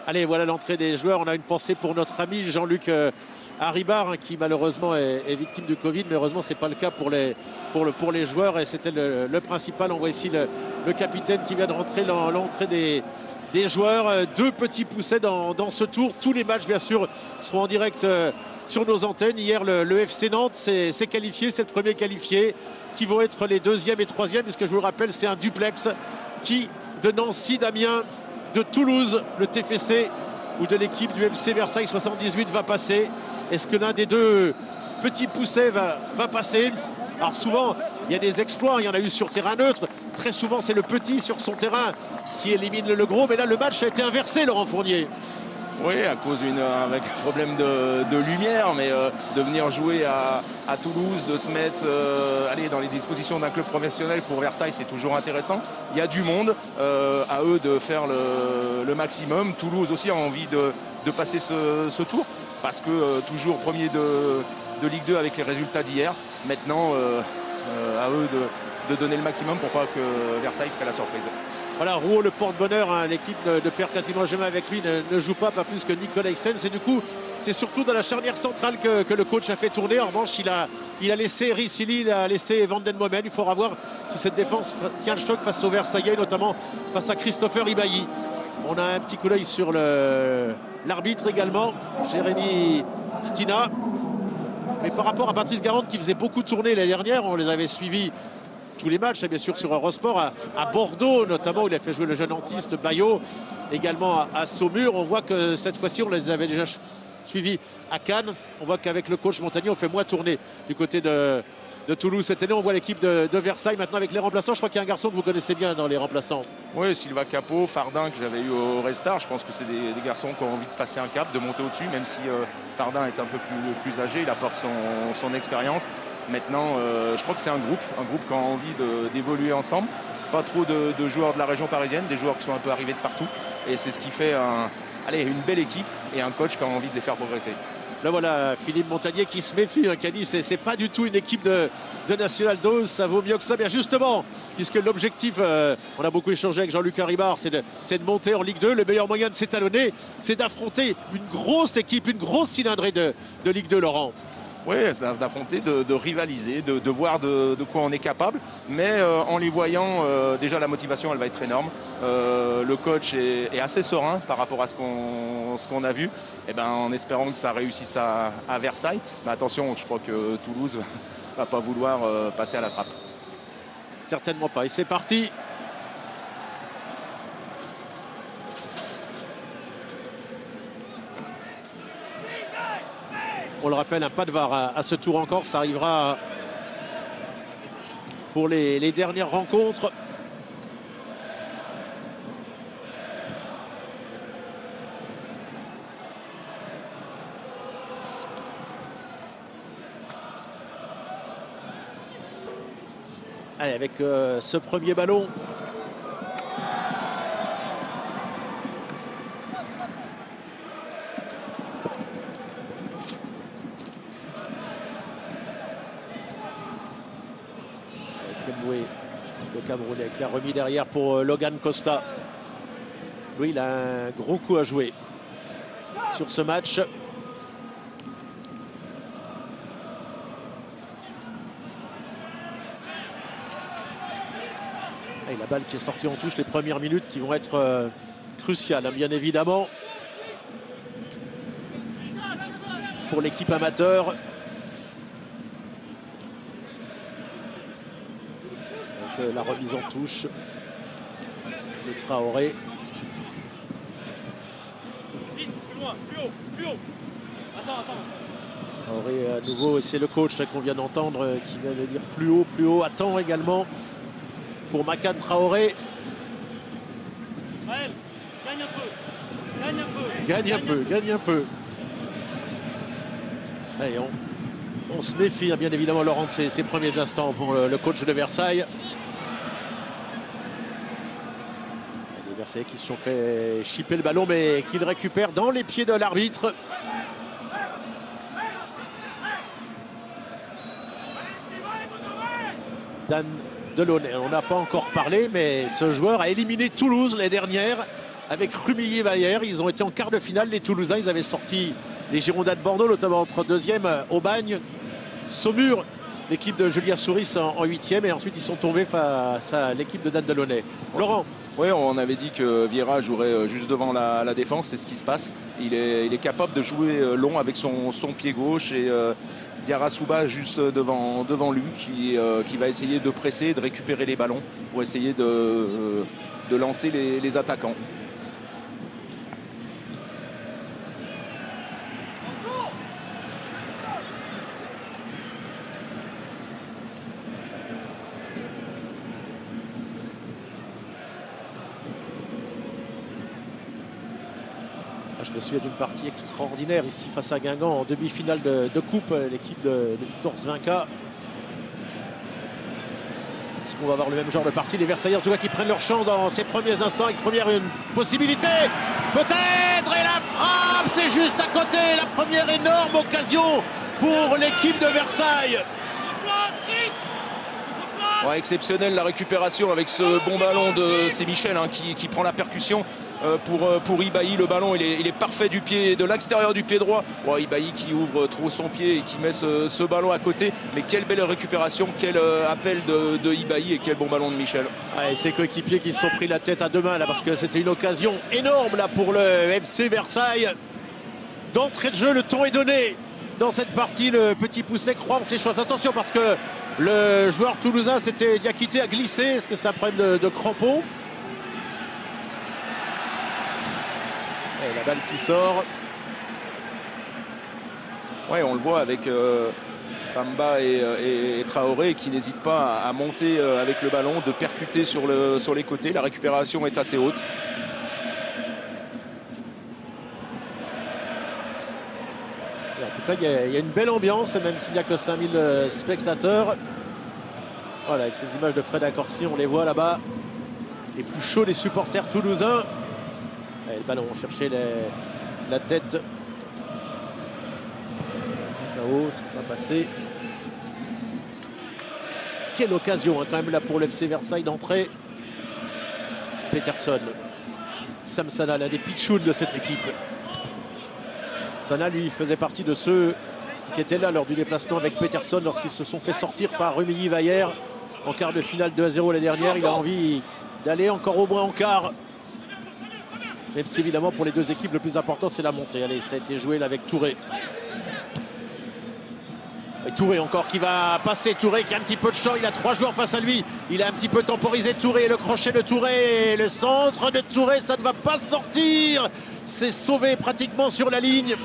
Allez, voilà l'entrée des joueurs. On a une pensée pour notre ami Jean-Luc Haribar, qui malheureusement est victime du Covid. Mais heureusement, ce n'est pas le cas pour les joueurs. Et c'était le principal. On voit ici le capitaine qui vient de rentrer dans l'entrée des joueurs. Deux petits poussets dans ce tour. Tous les matchs, bien sûr, seront en direct sur nos antennes. Hier, le FC Nantes s'est qualifié. C'est le premier qualifié, qui vont être les deuxième et troisième. Puisque je vous le rappelle, c'est un duplex qui, de Nancy, d'Amiens, de Toulouse, le TFC, ou de l'équipe du FC Versailles 78 va passer. Est-ce que l'un des deux petits poussets va passer? Alors souvent, il y a des exploits, il y en a eu sur terrain neutre. Très souvent, c'est le petit sur son terrain qui élimine le gros. Mais là, le match a été inversé, Laurent Fournier. Oui, à cause avec un problème de lumière, mais de venir jouer à Toulouse, de se mettre dans les dispositions d'un club professionnel pour Versailles, c'est toujours intéressant. Il y a du monde, à eux de faire le maximum. Toulouse aussi a envie de passer ce tour, parce que toujours premier de Ligue 2 avec les résultats d'hier. Maintenant, à eux de donner le maximum pour pas que Versailles crée la surprise. Voilà, Rouault, le porte-bonheur, hein, l'équipe ne perd quasiment jamais avec lui, ne joue pas plus que Nicolas Exens. Et du coup, c'est surtout dans la charnière centrale que le coach a fait tourner. En revanche, il a laissé Ricili, il a laissé Van Den Momen. Il faudra voir si cette défense tient le choc face aux Versaillais, notamment face à Christopher Ibailly. On a un petit coup d'œil sur l'arbitre également, Jérémy Stina. Mais par rapport à Patrice Garande, qui faisait beaucoup tourner l'année dernière, on les avait suivis tous les matchs, et bien sûr sur Eurosport, à Bordeaux notamment, où il a fait jouer le jeune antiste Bayo, également à Saumur. On voit que cette fois-ci, on les avait déjà suivis à Cannes. On voit qu'avec le coach Montagnier, on fait moins tourner du côté de Toulouse cette année. On voit l'équipe de Versailles maintenant avec les remplaçants. Je crois qu'il y a un garçon que vous connaissez bien dans les remplaçants. Oui, Sylvain Capot, Fardin, que j'avais eu au Restart. Je pense que c'est des garçons qui ont envie de passer un cap, de monter au-dessus, même si Fardin est un peu plus âgé, il apporte son expérience. Maintenant, je crois que c'est un groupe qui a envie d'évoluer ensemble. Pas trop de joueurs de la région parisienne, des joueurs qui sont un peu arrivés de partout. Et c'est ce qui fait une belle équipe et un coach qui a envie de les faire progresser. Là voilà, Philippe Montagnier qui se méfie, qui a dit c'est pas du tout une équipe de National 12, ça vaut mieux que ça. Bien justement, puisque l'objectif, on a beaucoup échangé avec Jean-Luc Haribar, c'est de monter en Ligue 2. Le meilleur moyen de s'étalonner, c'est d'affronter une grosse équipe, une grosse cylindrée de Ligue 2, Laurent. Oui, d'affronter, de rivaliser, de voir de quoi on est capable. Mais en les voyant, déjà la motivation, elle va être énorme. Le coach est assez serein par rapport à ce qu'on a vu. Et en espérant que ça réussisse à Versailles. Mais attention, je crois que Toulouse va pas vouloir passer à la trappe. Certainement pas. Et c'est parti. On le rappelle, un pas de VAR à ce tour encore. Ça arrivera pour les dernières rencontres. Allez, avec ce premier ballon. Le Camerounais qui a remis derrière pour Logan Costa. Lui, il a un gros coup à jouer sur ce match. Et la balle qui est sortie en touche, les premières minutes qui vont être cruciales, hein, bien évidemment, pour l'équipe amateur. La remise en touche de Traoré. Traoré à nouveau, et c'est le coach qu'on vient d'entendre qui vient de dire plus haut, attends également pour Makan Traoré. Gagne un peu. Allez, on se méfie, hein, bien évidemment, Laurent, de ces premiers instants pour le coach de Versailles. Les Versaillais qui se sont fait chipper le ballon, mais qui le récupèrent dans les pieds de l'arbitre. Dan Delaunay, on n'a pas encore parlé, mais ce joueur a éliminé Toulouse l'année dernière avec Rumilly-Vallière. Ils ont été en quart de finale, les Toulousains. Ils avaient sorti les Girondins de Bordeaux, notamment entre deuxième, Aubagne, Saumur, l'équipe de Julia Souris en huitième. Et ensuite, ils sont tombés face à l'équipe de Dan Delaunay. Laurent. Oui, on avait dit que Vieira jouerait juste devant la défense, c'est ce qui se passe. Il est capable de jouer long avec son pied gauche et Diarra-Souba juste devant lui qui va essayer de presser, de récupérer les ballons pour essayer de lancer les attaquants. Je me souviens d'une partie extraordinaire ici face à Guingamp en demi-finale de coupe, l'équipe de Victor Zvinka. Est-ce qu'on va avoir le même genre de partie? Les Versaillais en tout cas qui prennent leur chance dans ces premiers instants avec une possibilité peut-être, et la frappe c'est juste à côté, la première énorme occasion pour l'équipe de Versailles. Ouais, exceptionnel la récupération avec ce bon ballon de c'est Michel qui prend la percussion pour Ibahi. Le ballon il est parfait de l'extérieur du pied droit. Ouais, Ibahi qui ouvre trop son pied et qui met ce ballon à côté. Mais quelle belle récupération, quel appel de Ibahi et quel bon ballon de Michel. Ouais, et ses coéquipiers qui se sont pris la tête à deux mains là parce que c'était une occasion énorme là pour le FC Versailles. D'entrée de jeu, le ton est donné. Dans cette partie, le petit Pousset croit en ses choses. Attention parce que le joueur toulousain s'était Diakité a glissé. Est-ce que c'est un problème de crampon? Et la balle qui sort. Ouais, on le voit avec Famba et Traoré qui n'hésitent pas à monter avec le ballon, de percuter sur les côtés. La récupération est assez haute. En tout cas, il y a une belle ambiance, même s'il n'y a que 5000 spectateurs. Voilà, avec ces images de Fred Accorsi, on les voit là-bas. Les plus chauds des supporters toulousains. Et le ballon, on cherchait la tête. Tao, c'est pas passé. Quelle occasion quand même là pour l'FC Versailles d'entrée. Peterson. Samsana, l'un des pitchouns de cette équipe. Sana, lui, faisait partie de ceux qui étaient là lors du déplacement avec Peterson lorsqu'ils se sont fait sortir par Rumilly-Vallière en quart de finale 2-0 l'année dernière. Il a envie d'aller encore au moins en quart. Même si évidemment pour les deux équipes le plus important c'est la montée. Allez, ça a été joué là avec Touré. Et Touré encore qui va passer. Touré qui a un petit peu de champ. Il a trois joueurs face à lui. Il a un petit peu temporisé Touré. Le crochet de Touré. Le centre de Touré. Ça ne va pas sortir. C'est sauvé pratiquement sur la ligne.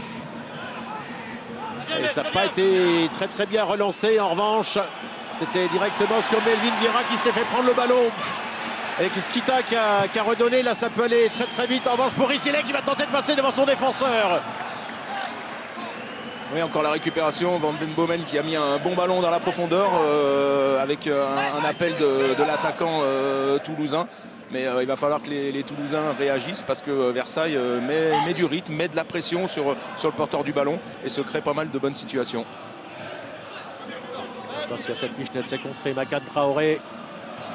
Et ça n'a pas été très bien relancé. En revanche, c'était directement sur Melvin Vieira qui s'est fait prendre le ballon. Avec Skita qui a redonné. Là, ça peut aller très vite. En revanche, pour Rissilé qui va tenter de passer devant son défenseur. Oui, encore la récupération. Van den Bomen qui a mis un bon ballon dans la profondeur avec un appel de l'attaquant toulousain. Mais il va falloir que les Toulousains réagissent parce que Versailles met du rythme, met de la pression sur le porteur du ballon et se crée pas mal de bonnes situations. Attention à cette Michelette, c'est contré Makan Traoré.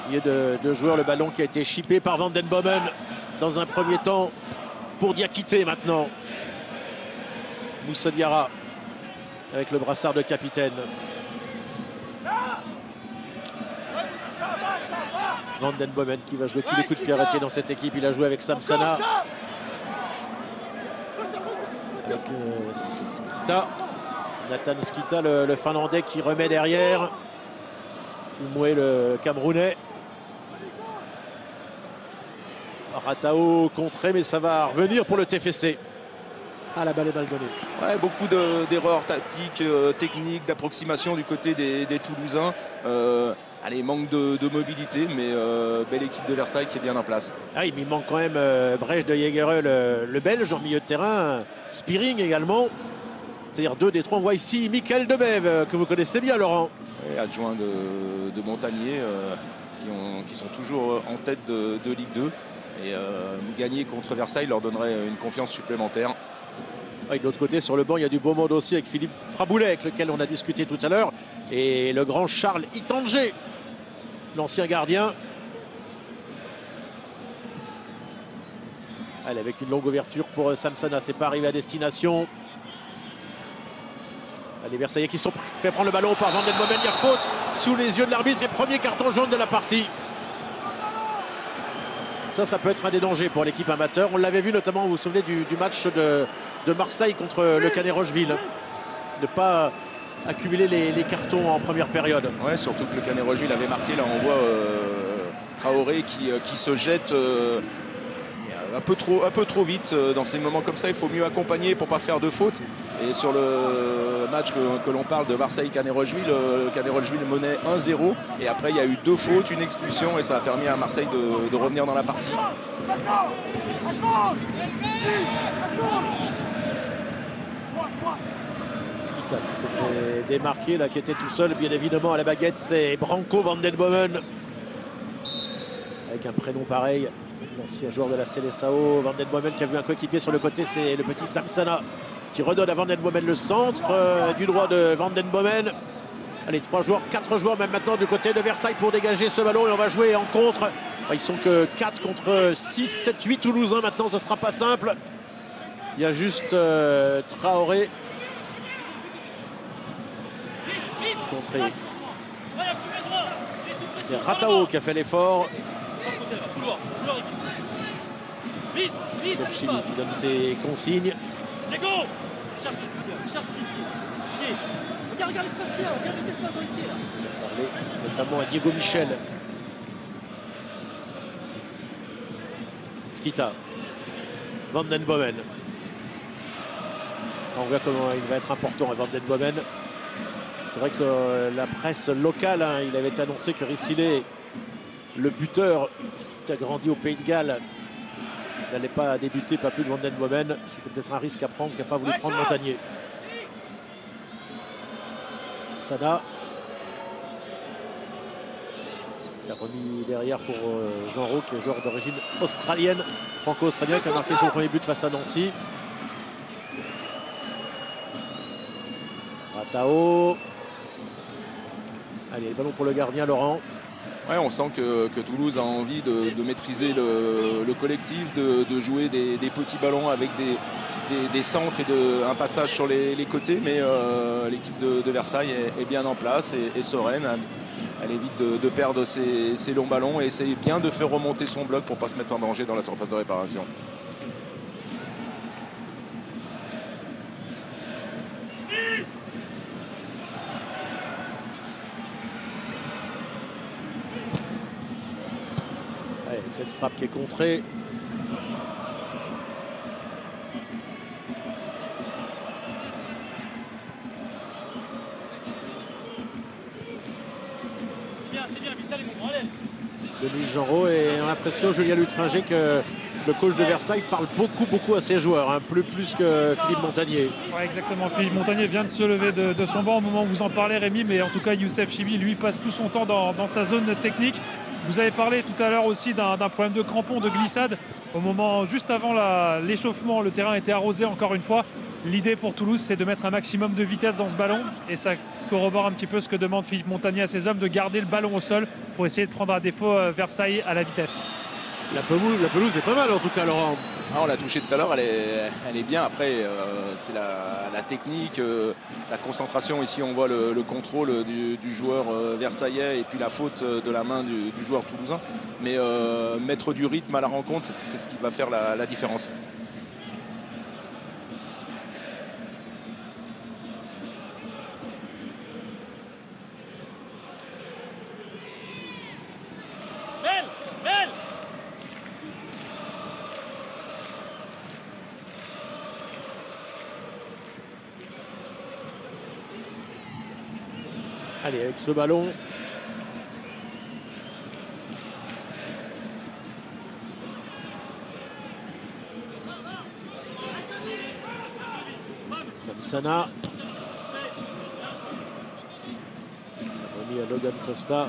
Il y a deux joueurs, le ballon qui a été chippé par Van den Bomen dans un premier temps pour Diakité maintenant. Moussa Diarra avec le brassard de capitaine. Van den Bomen qui va jouer tous les coups de pied arrêtés dans cette équipe. Il a joué avec Samsana. Avec Skita. Nathan Skita, le Finlandais qui remet derrière. Moué, le Camerounais. Ratao contré, mais ça va revenir pour le TFC. Ah, la balle est mal donnée. Ouais, beaucoup d'erreurs tactiques, techniques, d'approximation du côté des Toulousains. Allez, manque de mobilité, mais belle équipe de Versailles qui est bien en place. Ah, il manque quand même Brecht de Jaegereux, le Belge, en milieu de terrain. Spearing également. C'est-à-dire deux des trois. On voit ici Michael Debève, que vous connaissez bien, Laurent. Et adjoint de Montagnier, qui sont toujours en tête de Ligue 2. Et gagner contre Versailles leur donnerait une confiance supplémentaire. Et de l'autre côté, sur le banc, il y a du beau monde aussi avec Philippe Fraboulet, avec lequel on a discuté tout à l'heure. Et le grand Charles Itanger, l'ancien gardien. Allez, avec une longue ouverture pour Samsana, c'est pas arrivé à destination. Les Versaillais qui sont fait prendre le ballon par Van Den Bomen. Il y a faute sous les yeux de l'arbitre et premier carton jaune de la partie. Ça peut être un des dangers pour l'équipe amateur. On l'avait vu notamment, vous vous souvenez du match de Marseille contre le Canet Rocheville. Ne pas accumuler les cartons en première période. Ouais, surtout que le Canet Rocheville avait marqué. Là, on voit Traoré qui se jette un peu trop vite. Dans ces moments comme ça, il faut mieux accompagner pour ne pas faire de faute. Et sur le match que l'on parle de Marseille-Canet Rocheville, Canet Rocheville menait 1-0. Et après, il y a eu 2 fautes, une expulsion. Et ça a permis à Marseille de revenir dans la partie. Skita qui s'était démarqué, là, qui était tout seul, bien évidemment, à la baguette. C'est Branco Van Den Bomen. Avec un prénom pareil. L'ancien joueur de la Seleção, Van Den Bomen qui a vu un coéquipier sur le côté, c'est le petit Samsana qui redonne à Van Den Bomen le centre du droit de Van Den Bomen. Allez, 4 joueurs même maintenant du côté de Versailles pour dégager ce ballon et on va jouer en contre. Ils sont que 4 contre 6, 7, 8 Toulousains maintenant, ce ne sera pas simple. Il y a juste Traoré contré. C'est Ratao qui a fait l'effort. Youssef Chimi qui donne ses consignes. Cherche regarde l'espace qu'il y a, regarde juste l'espace dans les pieds là. Parler notamment à Diego Michel. Skita. Van Den Bomen. On voit comment il va être important à Van Den Bomen. C'est vrai que la presse locale, il avait annoncé que Rissilé, le buteur qui a grandi au Pays de Galles, n'allait pas débuter, pas plus de Van Den Bomen. C'était peut-être un risque à prendre, ce qu'a pas voulu prendre Montagnier. Sana qui a remis derrière pour Jean-Ro, qui est joueur d'origine australienne, franco-australien, qui a marqué son premier but face à Nancy. Ratao. Allez, le ballon pour le gardien Laurent. Ouais, on sent que Toulouse a envie de maîtriser le collectif, de jouer des petits ballons avec des centres et un passage sur les côtés, mais l'équipe de Versailles est bien en place et sereine. Elle évite de perdre ses longs ballons et essaye bien de faire remonter son bloc pour ne pas se mettre en danger dans la surface de réparation. Avec cette frappe qui est contrée. C'est bien, Vissal est bon, allez. Denis Jeanreau, et on a l'impression, Julien Lutringer, que le coach de Versailles parle beaucoup à ses joueurs, plus que Philippe Montagnier. Ouais, exactement. Philippe Montagnier vient de se lever de son banc au moment où vous en parlez, Rémi, mais en tout cas, Youssef Chimi, lui, passe tout son temps dans sa zone technique. Vous avez parlé tout à l'heure aussi d'un problème de crampon, de glissade. Au moment juste avant l'échauffement, le terrain était arrosé encore une fois. L'idée pour Toulouse, c'est de mettre un maximum de vitesse dans ce ballon. Et ça corrobore un petit peu ce que demande Philippe Montagnier à ses hommes, de garder le ballon au sol pour essayer de prendre à défaut Versailles à la vitesse. La pelouse est pas mal en tout cas, Laurent. On l'a touché tout à l'heure, elle est bien. Après, c'est la technique, la concentration. Ici, on voit le contrôle du joueur versaillais et puis la faute de la main du joueur toulousain. Mais mettre du rythme à la rencontre, c'est ce qui va faire la différence. Allez, avec ce ballon. Samsana. Remis à Logan Costa.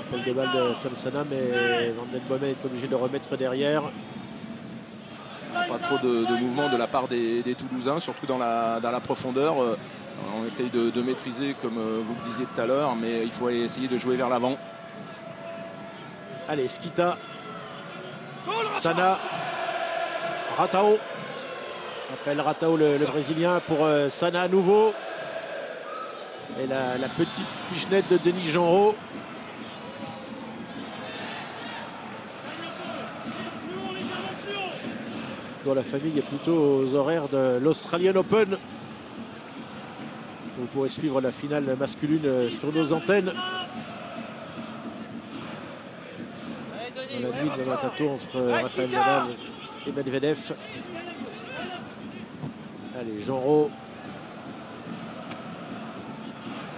Appel de balle de Samsana, mais Van Den Bomen est obligé de remettre derrière. Pas trop de mouvement de la part des Toulousains, surtout dans la profondeur. On essaye de maîtriser, comme vous le disiez tout à l'heure, mais il faut essayer de jouer vers l'avant. Allez, Skita. Sana, Ratao. Raphaël Ratao, le Brésilien, pour Sana à nouveau. Et la petite pichenette de Denis Genreau. Dans la famille est plutôt aux horaires de l'Australian Open. Vous pourrez suivre la finale masculine sur nos antennes. Dans la nuit de Matato entre Rafael Nadal et Medvedev. Allez, Genreau.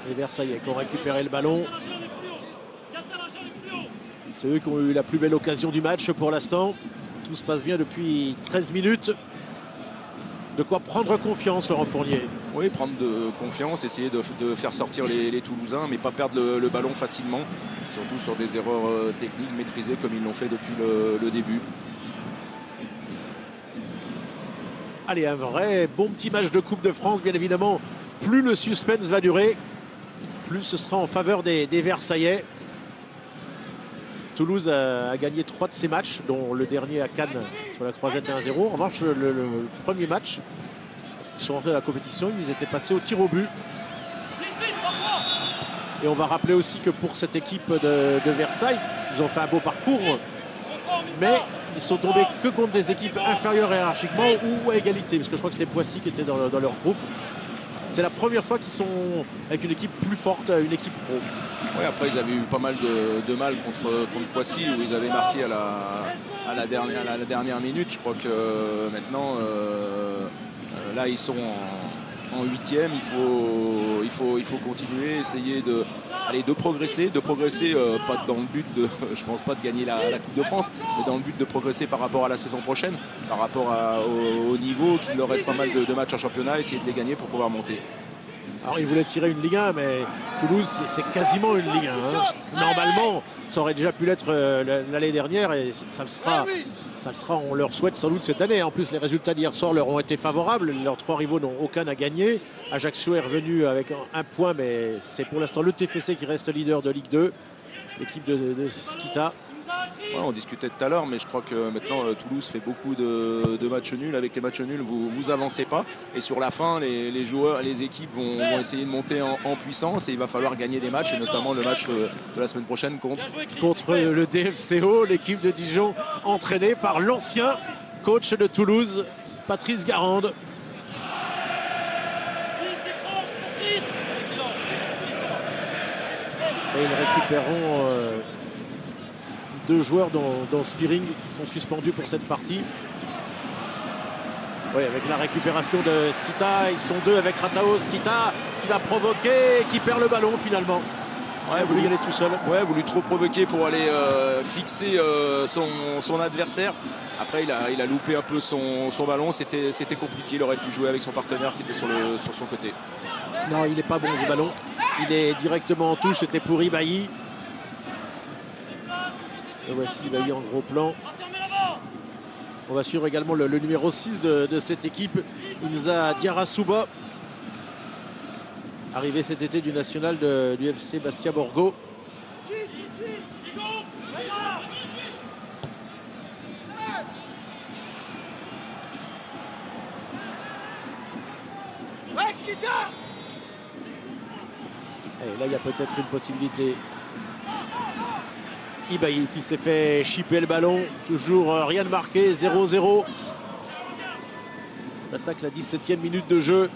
Les Versaillais qui ont récupéré le ballon. C'est eux qui ont eu la plus belle occasion du match pour l'instant. Tout se passe bien depuis 13 minutes. De quoi prendre confiance, Laurent Fournier. Oui, prendre de confiance, essayer de faire sortir les Toulousains, mais pas perdre le ballon facilement. Surtout sur des erreurs techniques maîtrisées comme ils l'ont fait depuis le début. Allez, un vrai bon petit match de Coupe de France, bien évidemment. Plus le suspense va durer, plus ce sera en faveur des Versaillais. Toulouse a gagné 3 de ses matchs, dont le dernier à Cannes sur la croisette 1-0. En revanche, le premier match, parce qu'ils sont rentrés dans la compétition, ils étaient passés au tir au but. Et on va rappeler aussi que pour cette équipe de Versailles, ils ont fait un beau parcours, mais ils sont tombés que contre des équipes inférieures hiérarchiquement ou à égalité, parce que je crois que c'était Poissy qui était dans leur groupe. C'est la première fois qu'ils sont avec une équipe plus forte, une équipe pro. Oui, après ils avaient eu pas mal de mal contre Poissy où ils avaient marqué à la dernière minute. Je crois que maintenant, là ils sont en 8e. Il faut continuer, essayer de progresser, pas dans le but de, je pense pas de gagner la Coupe de France, mais dans le but de progresser par rapport à la saison prochaine, par rapport au niveau, qu'il leur reste pas mal de matchs en championnat, essayer de les gagner pour pouvoir monter. Alors ils voulaient tirer une Ligue 1, mais Toulouse c'est quasiment une Ligue 1. Hein. Normalement, ça aurait déjà pu l'être l'année dernière et ça le sera, on leur souhaite sans doute cette année. En plus, les résultats d'hier soir leur ont été favorables. Leurs 3 rivaux n'ont aucun à gagner. Ajaccio est revenu avec un point, mais c'est pour l'instant le TFC qui reste leader de Ligue 2. L'équipe de Skita. Ouais, on discutait tout à l'heure, mais je crois que maintenant Toulouse fait beaucoup de matchs nuls. Avec les matchs nuls, vous avancez pas. Et sur la fin, les joueurs, les équipes vont essayer de monter en puissance et il va falloir gagner des matchs, et notamment le match de la semaine prochaine contre le DFCO, l'équipe de Dijon, entraînée par l'ancien coach de Toulouse, Patrice Garande. Et ils récupéreront 2 joueurs dans Spearing qui sont suspendus pour cette partie. Oui, avec la récupération de Skita, ils sont 2 avec Ratao. Skita qui va provoquer et qui perd le ballon finalement. Ouais, voulu y aller tout seul. Ouais, voulu trop provoquer pour aller fixer son adversaire. Après, il a loupé un peu son ballon. C'était compliqué. Il aurait pu jouer avec son partenaire qui était sur son côté. Non, il n'est pas bon ce ballon. Il est directement en touche. C'était pour Ibaï. Et voici Ibaï en gros plan. On va suivre également le numéro 6 de cette équipe, Inza Diarrasouba, arrivé cet été du national du FC Bastia Borgo. Et là, il y a peut-être une possibilité. Ibaï qui s'est fait chipper le ballon. Toujours rien de marqué. 0-0. On attaque la 17e minute de jeu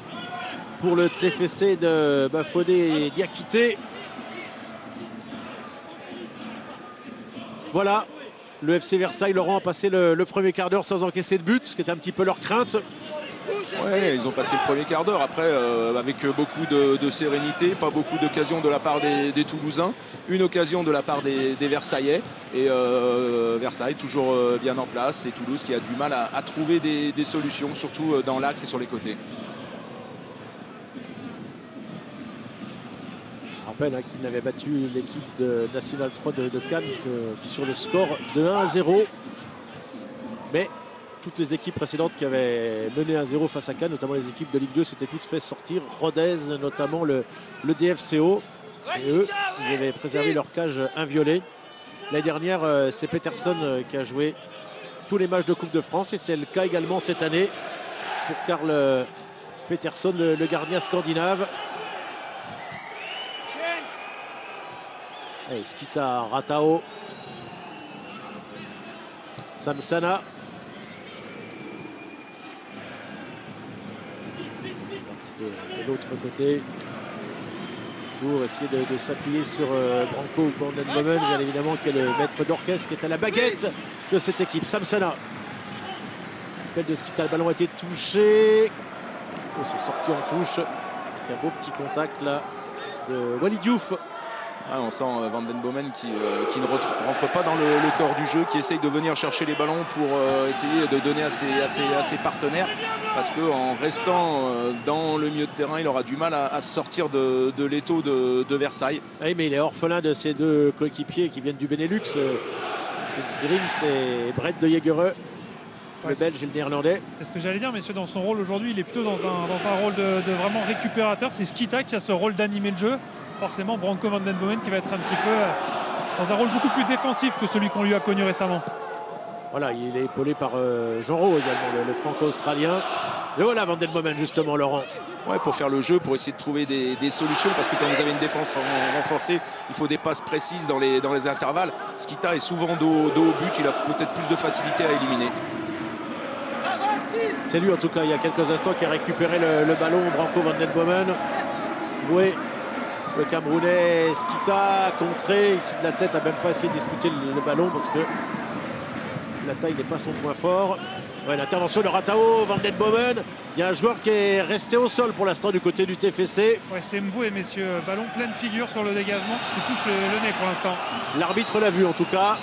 pour le TFC de Bafodé et Diakité. Voilà. Le FC Versailles, Laurent, a passé le premier quart d'heure sans encaisser de but, ce qui est un petit peu leur crainte. Ouais, ils ont passé le premier quart d'heure. Après, avec beaucoup de sérénité, pas beaucoup d'occasions de la part des Toulousains. Une occasion de la part des Versaillais. Et Versailles toujours bien en place. Et Toulouse qui a du mal à trouver des solutions, surtout dans l'axe et sur les côtés. Je rappelle qu'il n'avait battu l'équipe de National 3 de Cannes que sur le score de 1-0. Mais toutes les équipes précédentes qui avaient mené 1-0 face à Cannes, notamment les équipes de Ligue 2, s'étaient toutes fait sortir. Rodez, notamment le DFCO. Et eux, ils avaient préservé leur cage inviolée. L'année dernière, c'est Peterson qui a joué tous les matchs de Coupe de France et c'est le cas également cette année pour Karl Peterson, le gardien scandinave. Et Skita, Ratao, Samsana. De l'autre côté, toujours essayer de s'appuyer sur Branko Vandenbomen, bien évidemment, qui est le maître d'orchestre, qui est à la baguette de cette équipe. Samsana. Appel de Skita, le ballon a été touché. Oh, c'est sorti en touche. Avec un beau petit contact là de Walid Diouf. Ah, on sent Vandenbomen qui ne rentre pas dans le corps du jeu, qui essaye de venir chercher les ballons pour essayer de donner à ses partenaires. Parce qu'en restant dans le milieu de terrain, il aura du mal à sortir de l'étau de Versailles. Oui, mais il est orphelin de ses deux coéquipiers qui viennent du Benelux. C'est Brett de Jaegereux, le Belge et le Néerlandais. C'est ce que j'allais dire, messieurs. Dans son rôle aujourd'hui, il est plutôt dans un rôle de vraiment récupérateur. C'est Skita qui a ce rôle d'animer le jeu. Forcément, Branko Vandenbomen qui va être un petit peu dans un rôle beaucoup plus défensif que celui qu'on lui a connu récemment. Voilà, il est épaulé par Genro également, le franco-australien. Et voilà Vandenbomen justement, Laurent. Ouais, pour faire le jeu, pour essayer de trouver des solutions, parce que quand vous avez une défense renforcée, il faut des passes précises dans les intervalles. Skita est souvent dos au but, il a peut-être plus de facilité à éliminer. C'est lui en tout cas, il y a quelques instants, qui a récupéré le ballon, Branko Vandenbomen. Voué. Le Camerounais Skita contré, qui de la tête a même pas essayé de disputer le ballon parce que la taille n'est pas son point fort. Ouais, l'intervention de Ratao, Vandenbomen. Il y a un joueur qui est resté au sol pour l'instant du côté du TFC. Ouais, c'est Mvoué, messieurs. Ballon pleine figure sur le dégagement qui se touche le nez pour l'instant. L'arbitre l'a vu en tout cas.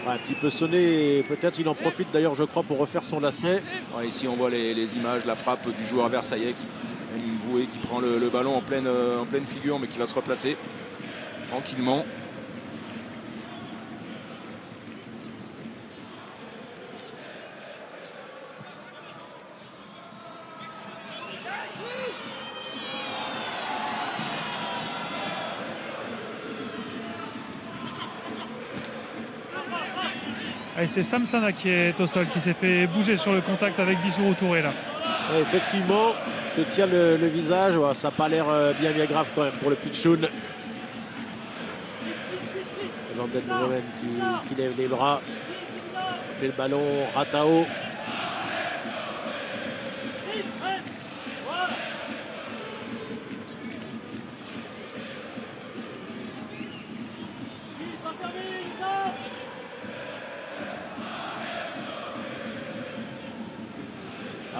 Ouais, un petit peu sonné, peut-être il en profite d'ailleurs, je crois, pour refaire son lacet. Ouais, ici on voit les images, la frappe du joueur versaillais qui prend le ballon en pleine figure, mais qui va se replacer tranquillement. Et c'est Samsana qui est au sol, qui s'est fait bouger sur le contact avec Bissourou Touré là. Ouais, effectivement, il se tient le visage. Ouais, ça n'a pas l'air bien grave quand même pour le Pitchoun. Vandenbomen qui lève les bras. Et le ballon, Ratao.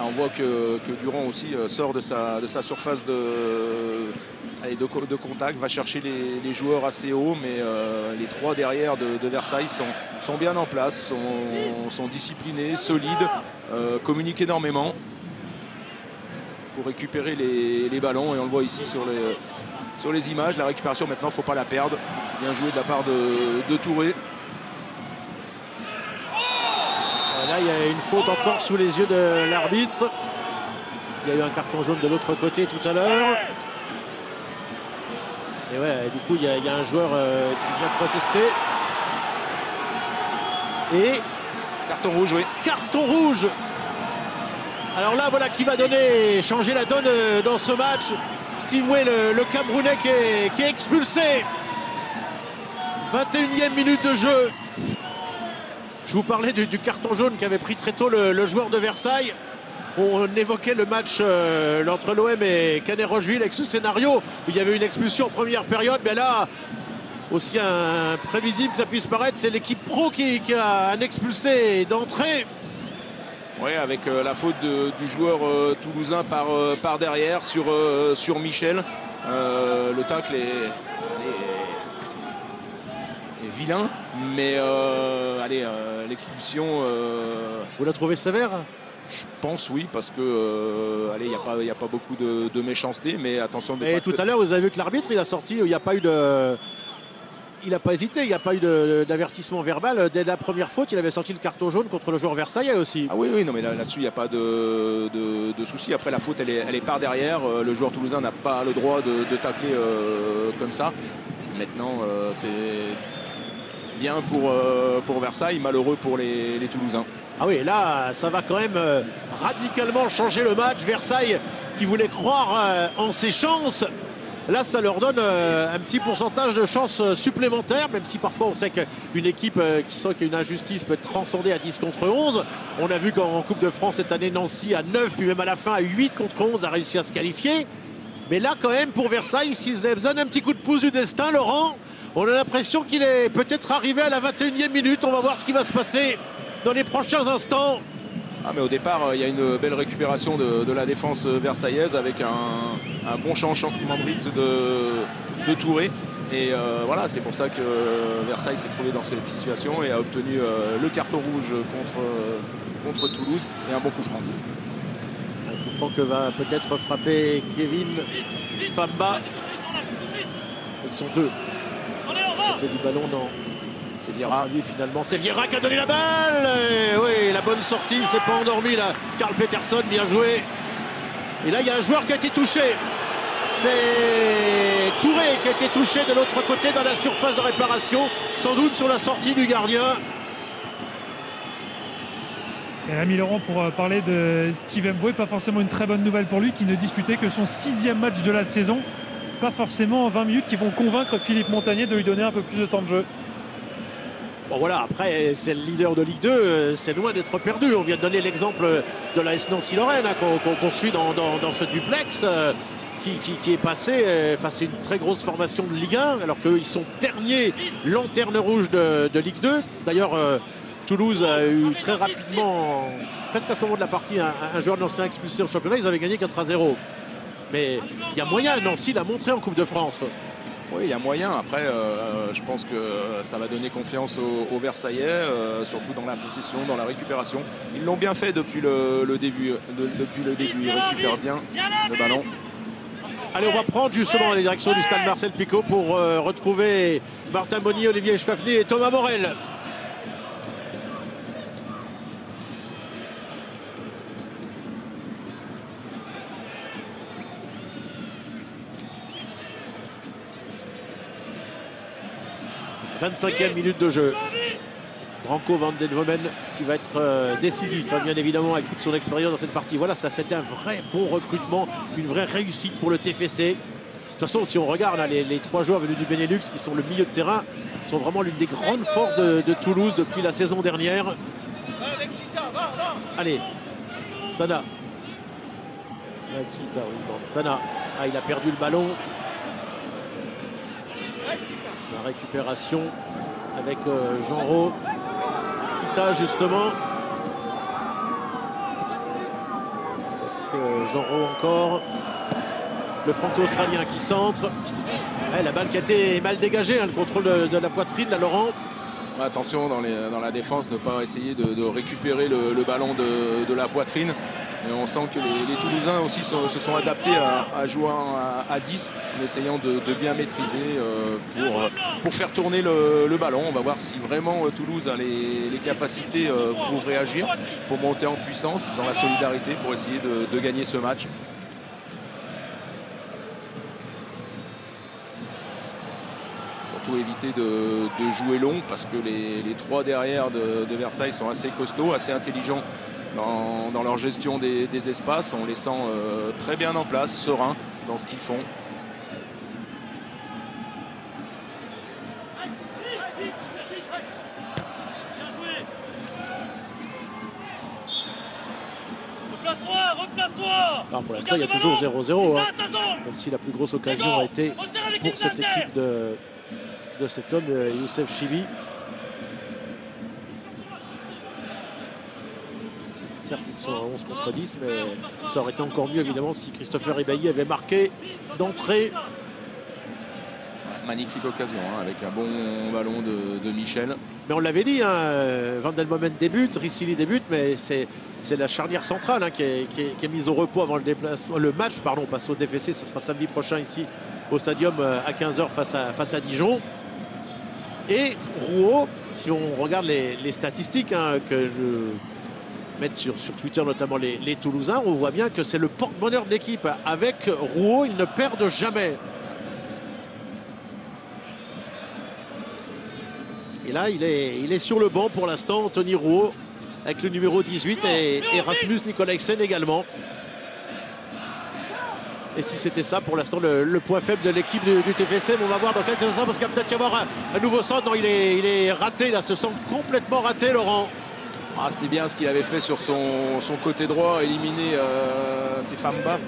On voit que Durand aussi sort de sa surface de contact, va chercher les joueurs assez haut, mais les trois derrière de Versailles sont bien en place, sont disciplinés, solides, communiquent énormément pour récupérer les ballons, et on le voit ici sur les images. La récupération maintenant, il ne faut pas la perdre. C'est bien joué de la part de Touré. Là, il y a une faute encore sous les yeux de l'arbitre. Il y a eu un carton jaune de l'autre côté tout à l'heure. Et ouais, du coup, il y a un joueur qui vient protester. Et carton rouge, oui. Carton rouge. Alors là, voilà qui va changer la donne dans ce match. Steve Way, le Camerounais qui est expulsé. 21e minute de jeu. Je vous parlais du carton jaune qu'avait pris très tôt le joueur de Versailles. On évoquait le match entre l'OM et Canet-Rocheville avec ce scénario où il y avait une expulsion en première période. Mais là, aussi imprévisible que ça puisse paraître, c'est l'équipe pro qui a un expulsé d'entrée. Oui, avec la faute du joueur toulousain par derrière sur Michel. Le tacle est vilain, mais l'expulsion... Vous la trouvez sévère ? Je pense oui, parce que il n'y a pas beaucoup de méchanceté, mais attention. Et tout à l'heure, vous avez vu que l'arbitre, il a sorti, il n'y a pas eu il n'a pas hésité, il n'y a pas eu d'avertissement verbal. Dès la première faute, il avait sorti le carton jaune contre le joueur versaillais aussi. Ah oui, non, mais là-dessus, il n'y a pas de souci. Après, la faute, elle est par derrière. Le joueur toulousain n'a pas le droit de tacler comme ça. Maintenant, Bien pour Versailles, malheureux pour les Toulousains. Ah oui, là, ça va quand même radicalement changer le match. Versailles qui voulait croire en ses chances. Là, ça leur donne un petit pourcentage de chance supplémentaire, même si parfois on sait qu'une équipe qui sent qu'il y a une injustice peut être transcendée à 10 contre 11. On a vu qu'en Coupe de France cette année, Nancy à 9, puis même à la fin à 8 contre 11 a réussi à se qualifier. Mais là, quand même, pour Versailles, s'ils avaient besoin d'un petit coup de pouce du destin, Laurent, on a l'impression qu'il est peut-être arrivé à la 21e minute. On va voir ce qui va se passer dans les prochains instants. Ah, mais au départ, il y a une belle récupération de la défense versaillaise avec un bon changement de rythme de Touré. Et voilà, c'est pour ça que Versailles s'est trouvé dans cette situation et a obtenu le carton rouge contre Toulouse et un bon coup franc. Un coup franc que va peut-être frapper Kevin Famba. Ils sont deux. Côté du ballon, non. C'est Vieira. Lui, finalement, c'est Vieira qui a donné la balle. Et oui, la bonne sortie, il s'est pas endormi là. Karl Peterson, bien joué. Et là, il y a un joueur qui a été touché. C'est Touré qui a été touché de l'autre côté dans la surface de réparation, sans doute sur la sortie du gardien. Et l'ami Laurent, pour parler de Steve Mboué, pas forcément une très bonne nouvelle pour lui, qui ne disputait que son 6e match de la saison. Pas forcément 20 minutes qui vont convaincre Philippe Montagnier de lui donner un peu plus de temps de jeu. Bon voilà, après c'est le leader de Ligue 2, c'est loin d'être perdu. On vient de donner l'exemple de la S Nancy-Lorraine qu'on suit dans ce duplex qui est passé face à une très grosse formation de Ligue 1, alors qu'ils sont derniers lanterne rouge de Ligue 2. D'ailleurs, Toulouse a eu très rapidement, presque à ce moment de la partie, un joueur nancéen expulsé au championnat. Ils avaient gagné 4-0. Mais il y a moyen, Nancy l'a montré en Coupe de France. Oui, il y a moyen. Après, je pense que ça va donner confiance aux Versaillais, surtout dans la possession, dans la récupération. Ils l'ont bien fait depuis le début. Ils récupèrent bien le ballon. Allez, on va prendre justement les directions du stade Marcel Picot pour retrouver Martin Monnier, Olivier Schwafny et Thomas Morel. « 25e minute de jeu. Branco van den Vomen qui va être décisif, hein, bien évidemment, avec toute son expérience dans cette partie. Voilà, ça c'était un vrai bon recrutement, une vraie réussite pour le TFC. De toute façon, si on regarde là, les 3 joueurs venus du Benelux qui sont le milieu de terrain, sont vraiment l'une des grandes forces de Toulouse depuis la saison dernière. Allez, Sana. Sana. Ah, il a perdu le ballon. La récupération avec Genro. Skita justement. Avec Genro encore. Le franco-australien qui centre. Ouais, la balle qui a été mal dégagée, hein, le contrôle de la poitrine, là, Laurent. Attention dans la défense, ne pas essayer de récupérer le ballon de la poitrine. Et on sent que les Toulousains aussi se sont adaptés à jouer à 10 en essayant de bien maîtriser pour faire tourner le ballon. On va voir si vraiment Toulouse a les capacités pour réagir, pour monter en puissance dans la solidarité, pour essayer de gagner ce match. Surtout éviter de jouer long parce que les 3 derrière de Versailles sont assez costauds, assez intelligents dans leur gestion des espaces. On les sent très bien en place, sereins dans ce qu'ils font. Replace-toi. Alors pour l'instant, il y a toujours 0-0. Hein, même si la plus grosse occasion a été pour cette équipe de cet homme, Youssef Chibi. Certes, ils sont à 11 contre 10, mais ça aurait été encore mieux, évidemment, si Christopher Ebailly avait marqué d'entrée. Magnifique occasion, hein, avec un bon ballon de Michel. Mais on l'avait dit, hein, Van den Momen débute, Ricili débute, mais c'est la charnière centrale hein, qui est mise au repos avant le match. Pardon, passe au TFC, ce sera samedi prochain ici au Stadium à 15 h face à Dijon. Et Rouault, si on regarde les statistiques hein, que mettent sur Twitter notamment les Toulousains, on voit bien que c'est le porte-bonheur de l'équipe. Avec Rouault, ils ne perdent jamais. Et là, il est sur le banc pour l'instant, Anthony Rouault, avec le numéro 18 et Rasmus Nicolajsen également. Et si c'était ça pour l'instant le point faible de l'équipe du TFC, on va voir dans quelques instants parce qu'il va peut-être y avoir un nouveau centre. Non, il est raté là, ce centre complètement raté, Laurent. Ah, c'est bien ce qu'il avait fait sur son côté droit, éliminer c'est Famba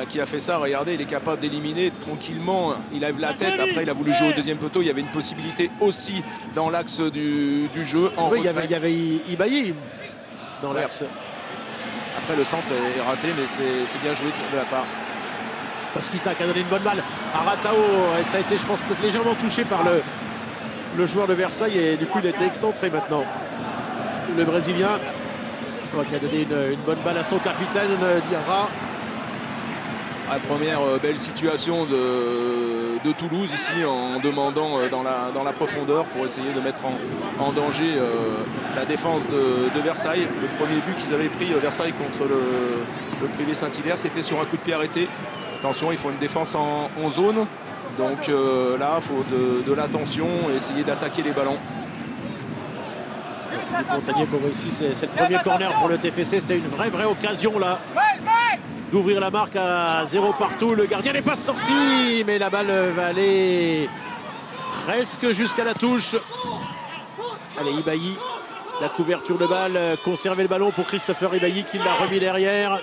qui a fait ça. Regardez, il est capable d'éliminer tranquillement. Il lève la tête, après il a voulu jouer au deuxième poteau. Il y avait une possibilité aussi dans l'axe du jeu. Oui, il y avait Ibaï dans l'axe. Après le centre est raté, mais c'est bien joué de la part. Parce qu'il a donné une bonne balle à Ratao. Et ça a été, je pense, peut-être légèrement touché par le joueur de Versailles. Et du coup, il a été excentré maintenant. Le Brésilien qui a donné une bonne balle à son capitaine, Diarra. La première belle situation de Toulouse ici, en demandant dans la profondeur pour essayer de mettre en danger la défense de Versailles. Le premier but qu'ils avaient pris, Versailles, contre le Privé Saint-Hilaire, c'était sur un coup de pied arrêté. Attention, il faut une défense en zone. Donc là, il faut de l'attention et essayer d'attaquer les ballons. Montagnier qu'on voit ici, c'est le premier corner pour le TFC. C'est une vraie occasion là d'ouvrir la marque à 0 partout. Le gardien n'est pas sorti, mais la balle va aller presque jusqu'à la touche. Allez, Ibaï, la couverture de balle, conserver le ballon pour Christopher Ibaï qui l'a remis derrière.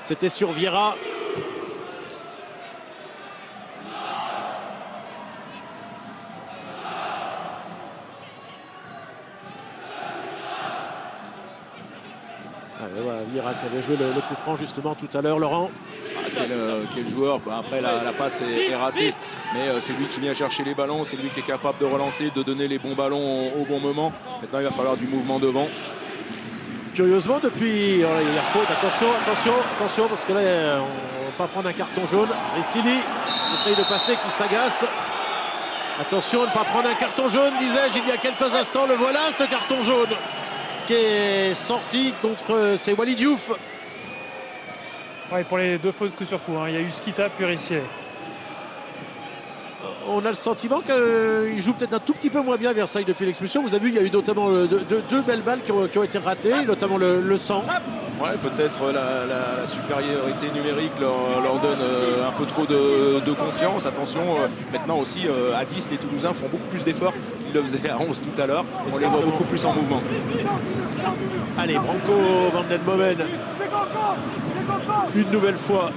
C'était sur Vieira. Voilà, Vieira qui avait joué le coup franc justement tout à l'heure, Laurent. Quel joueur. Après la passe est ratée, mais c'est lui qui vient chercher les ballons, c'est lui qui est capable de relancer, de donner les bons ballons au bon moment. Maintenant il va falloir du mouvement devant. Curieusement depuis, il y a faute, attention parce que là on ne va pas prendre un carton jaune. Ricili essaye de passer, qui s'agace. Attention de ne pas prendre un carton jaune, disais-je il y a quelques instants. Le voilà, ce carton jaune qui est sorti contre c'est Walid Diouf. Ouais, pour les deux fautes coup sur coup, hein. Il y a eu Skita puis Rissier. On a le sentiment qu'il joue peut-être un tout petit peu moins bien Versailles depuis l'expulsion. Vous avez vu, il y a eu notamment deux belles balles qui ont été ratées, notamment le centre. Ouais, peut-être la supériorité numérique leur donne un peu trop de confiance. Attention, maintenant aussi à 10, les Toulousains font beaucoup plus d'efforts qu'ils le faisaient à 11 tout à l'heure. On les voit beaucoup plus en mouvement. Allez, Branco Van Den Bomen. Une nouvelle fois.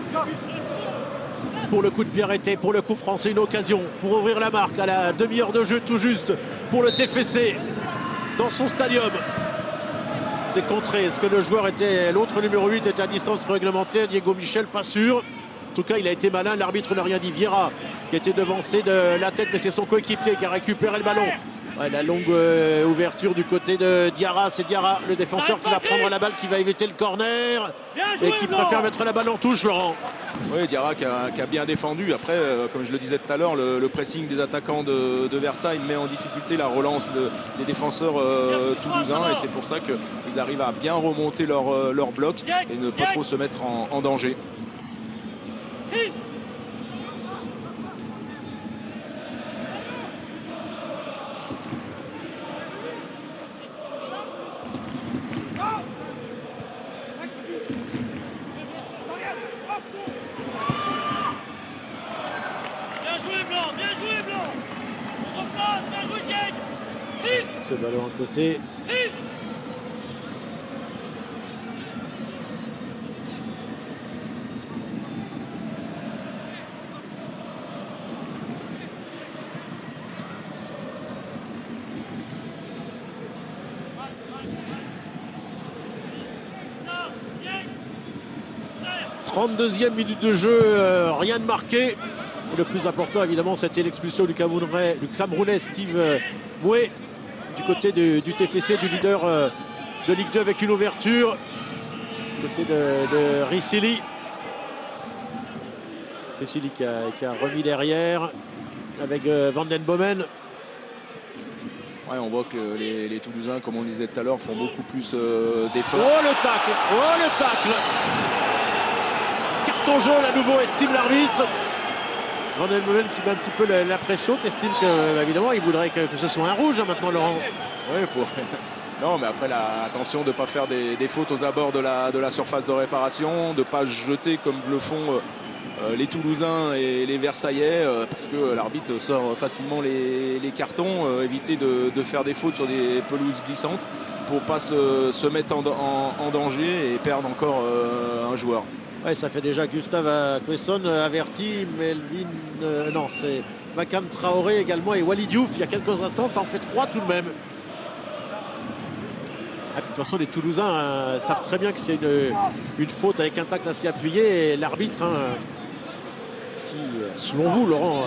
Pour le coup de pied arrêté, pour le coup franc, c'est une occasion pour ouvrir la marque à la demi-heure de jeu tout juste pour le TFC dans son stadium. C'est contré. Est-ce que le joueur était, l'autre numéro 8 était à distance réglementaire? Diego Michel, pas sûr. En tout cas, il a été malin. L'arbitre n'a rien dit. Vieira qui a été devancé de la tête, mais c'est son coéquipier qui a récupéré le ballon. Ouais, la longue ouverture du côté de Diarra. C'est Diarra, le défenseur, qui va prendre la balle, qui va éviter le corner et qui préfère mettre la balle en touche, Laurent. Oui, Diarra qui a bien défendu. Après, comme je le disais tout à l'heure, le pressing des attaquants de Versailles met en difficulté la relance des défenseurs toulousains. Et c'est pour ça qu'ils arrivent à bien remonter leur bloc et ne pas trop se mettre en danger. Ce ballon à côté. « 32e minute de jeu, rien de marqué. Le plus important, évidemment, c'était l'expulsion du Camerounais Steve Moué du côté du TFC, du leader de Ligue 2, avec une ouverture du côté de Ricili. Ricili qui a remis derrière avec Van Den Bomen. Ouais, on voit que les Toulousains, comme on le disait tout à l'heure, font beaucoup plus d'efforts. Oh le tacle! Oh le tacle! Carton jaune à nouveau, estime l'arbitre. Van Den Bomen qui met un petit peu la pression, qui estime que, évidemment, il voudrait que ce soit un rouge maintenant, Laurent. Oui, non, mais après, attention de ne pas faire des fautes aux abords de la surface de réparation, de ne pas jeter comme le font les Toulousains et les Versaillais, parce que l'arbitre sort facilement les cartons. Éviter de faire des fautes sur des pelouses glissantes pour ne pas se mettre en danger et perdre encore un joueur. Ouais, ça fait déjà Gustave Quesson averti, Melvin, non, c'est Makam Traoré également et Walid Diouf. Il y a quelques instants, ça en fait 3 tout de même. Ah, de toute façon, les Toulousains savent très bien que c'est une faute avec un tacle assez appuyé. Et l'arbitre, qui, selon vous, Laurent,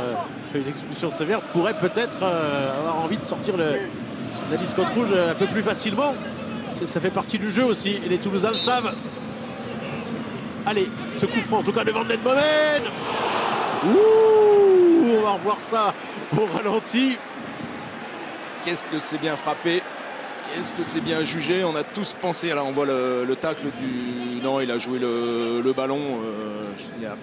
fait une expulsion sévère, pourrait peut-être avoir envie de sortir la biscotte rouge un peu plus facilement. Ça fait partie du jeu aussi. Et les Toulousains le savent. Allez, ce coup franc, en tout cas de Van Den Bomen. Ouh, on va revoir ça au ralenti. Qu'est-ce que c'est bien frappé. Est-ce que c'est bien jugé? On a tous pensé. Alors on voit le tacle du... Non, il a joué le ballon. Il n'y a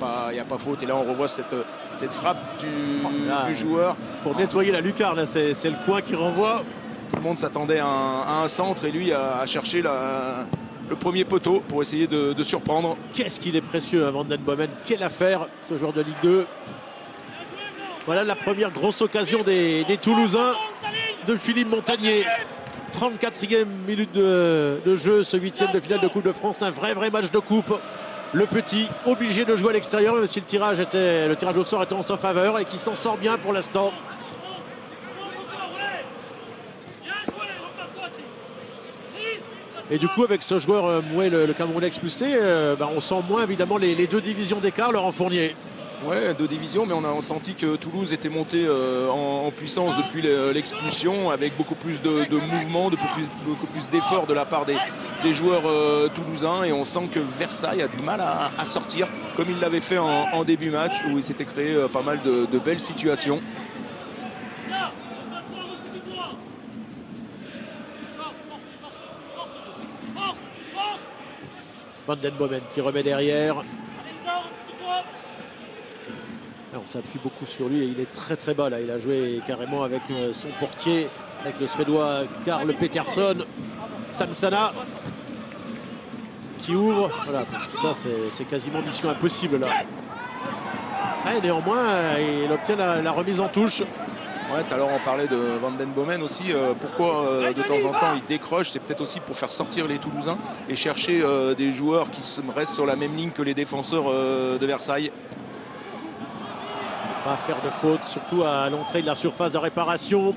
pas faute. Et là, on revoit cette frappe du joueur. Pour nettoyer la lucarne, là, c'est le coin qui renvoie. Tout le monde s'attendait à un centre et lui a cherché le premier poteau pour essayer de surprendre. Qu'est-ce qu'il est précieux, Van Den Bomen. Quelle affaire, ce joueur de Ligue 2. Voilà la première grosse occasion des Toulousains de Philippe Montagnier. 34e minute de jeu, ce 8e de finale de Coupe de France. Un vrai match de coupe. Le petit, obligé de jouer à l'extérieur, même si le tirage au sort était en sa faveur et qui s'en sort bien pour l'instant. Et du coup, avec ce joueur Moué, le Camerounais expulsé, on sent moins évidemment les 2 divisions d'écart, Laurent Fournier. Ouais, 2 divisions, mais on a senti que Toulouse était monté en puissance depuis l'expulsion, avec beaucoup plus de mouvements, beaucoup plus d'efforts de la part des joueurs toulousains. Et on sent que Versailles a du mal à sortir, comme il l'avait fait en début match, où il s'était créé pas mal de belles situations. Van Den Bomen qui remet derrière. On s'appuie beaucoup sur lui et il est très bas là. Il a joué carrément avec son portier, avec le Suédois Karl Petersson. Samsana qui ouvre. Voilà, pour Skita, c'est quasiment mission impossible là. Et néanmoins, il obtient la remise en touche. Ouais, tout à l'heure on parlait de Van Den Bomen aussi. Pourquoi de temps en temps il décroche? C'est peut-être aussi pour faire sortir les Toulousains et chercher des joueurs qui restent sur la même ligne que les défenseurs de Versailles. Pas faire de faute, surtout à l'entrée de la surface de réparation.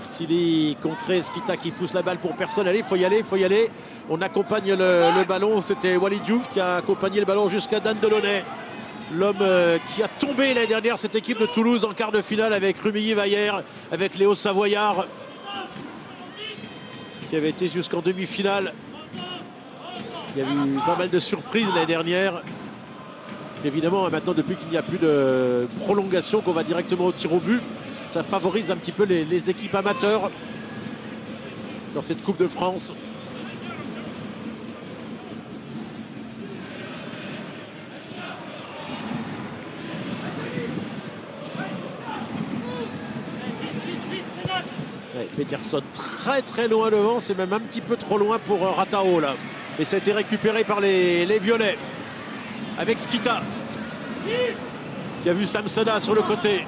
Sili contré, Skita qui pousse la balle pour personne. Allez, il faut y aller. On accompagne le ballon. C'était Walid Diouf qui a accompagné le ballon jusqu'à Dan Delaunay. L'homme qui a tombé l'année dernière cette équipe de Toulouse en quart de finale avec Rumilly-Vaillère, avec Léo Savoyard, qui avait été jusqu'en demi-finale. Il y a eu pas mal de surprises l'année dernière. Évidemment, maintenant, depuis qu'il n'y a plus de prolongation, qu'on va directement au tir au but, ça favorise un petit peu les équipes amateurs dans cette Coupe de France. Ouais, Petersson très loin devant, c'est même un petit peu trop loin pour Ratao là. Et ça a été récupéré par les Violets. Avec Skita qui a vu Samsana sur le côté.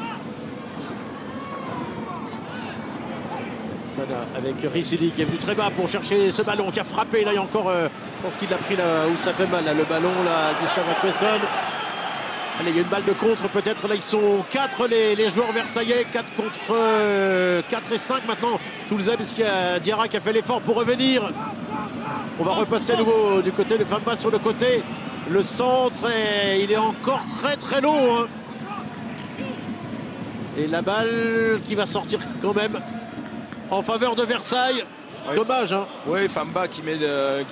Sana avec Rissili qui est venu très bas pour chercher ce ballon, qui a frappé. Là, il y a encore, je pense qu'il l'a pris là où ça fait mal, là, le ballon, là, Gustave Quesson. Allez, il y a une balle de contre, peut-être. Là, ils sont 4 les joueurs versaillais, 4 contre 4 et 5 maintenant. Toulousain, puisqu'il y a Diarra qui a fait l'effort pour revenir. On va repasser à nouveau du côté de Famba sur le côté. Le centre, il est encore très long. Hein. Et la balle qui va sortir quand même en faveur de Versailles. Ouais, dommage. Hein. Oui, Famba qui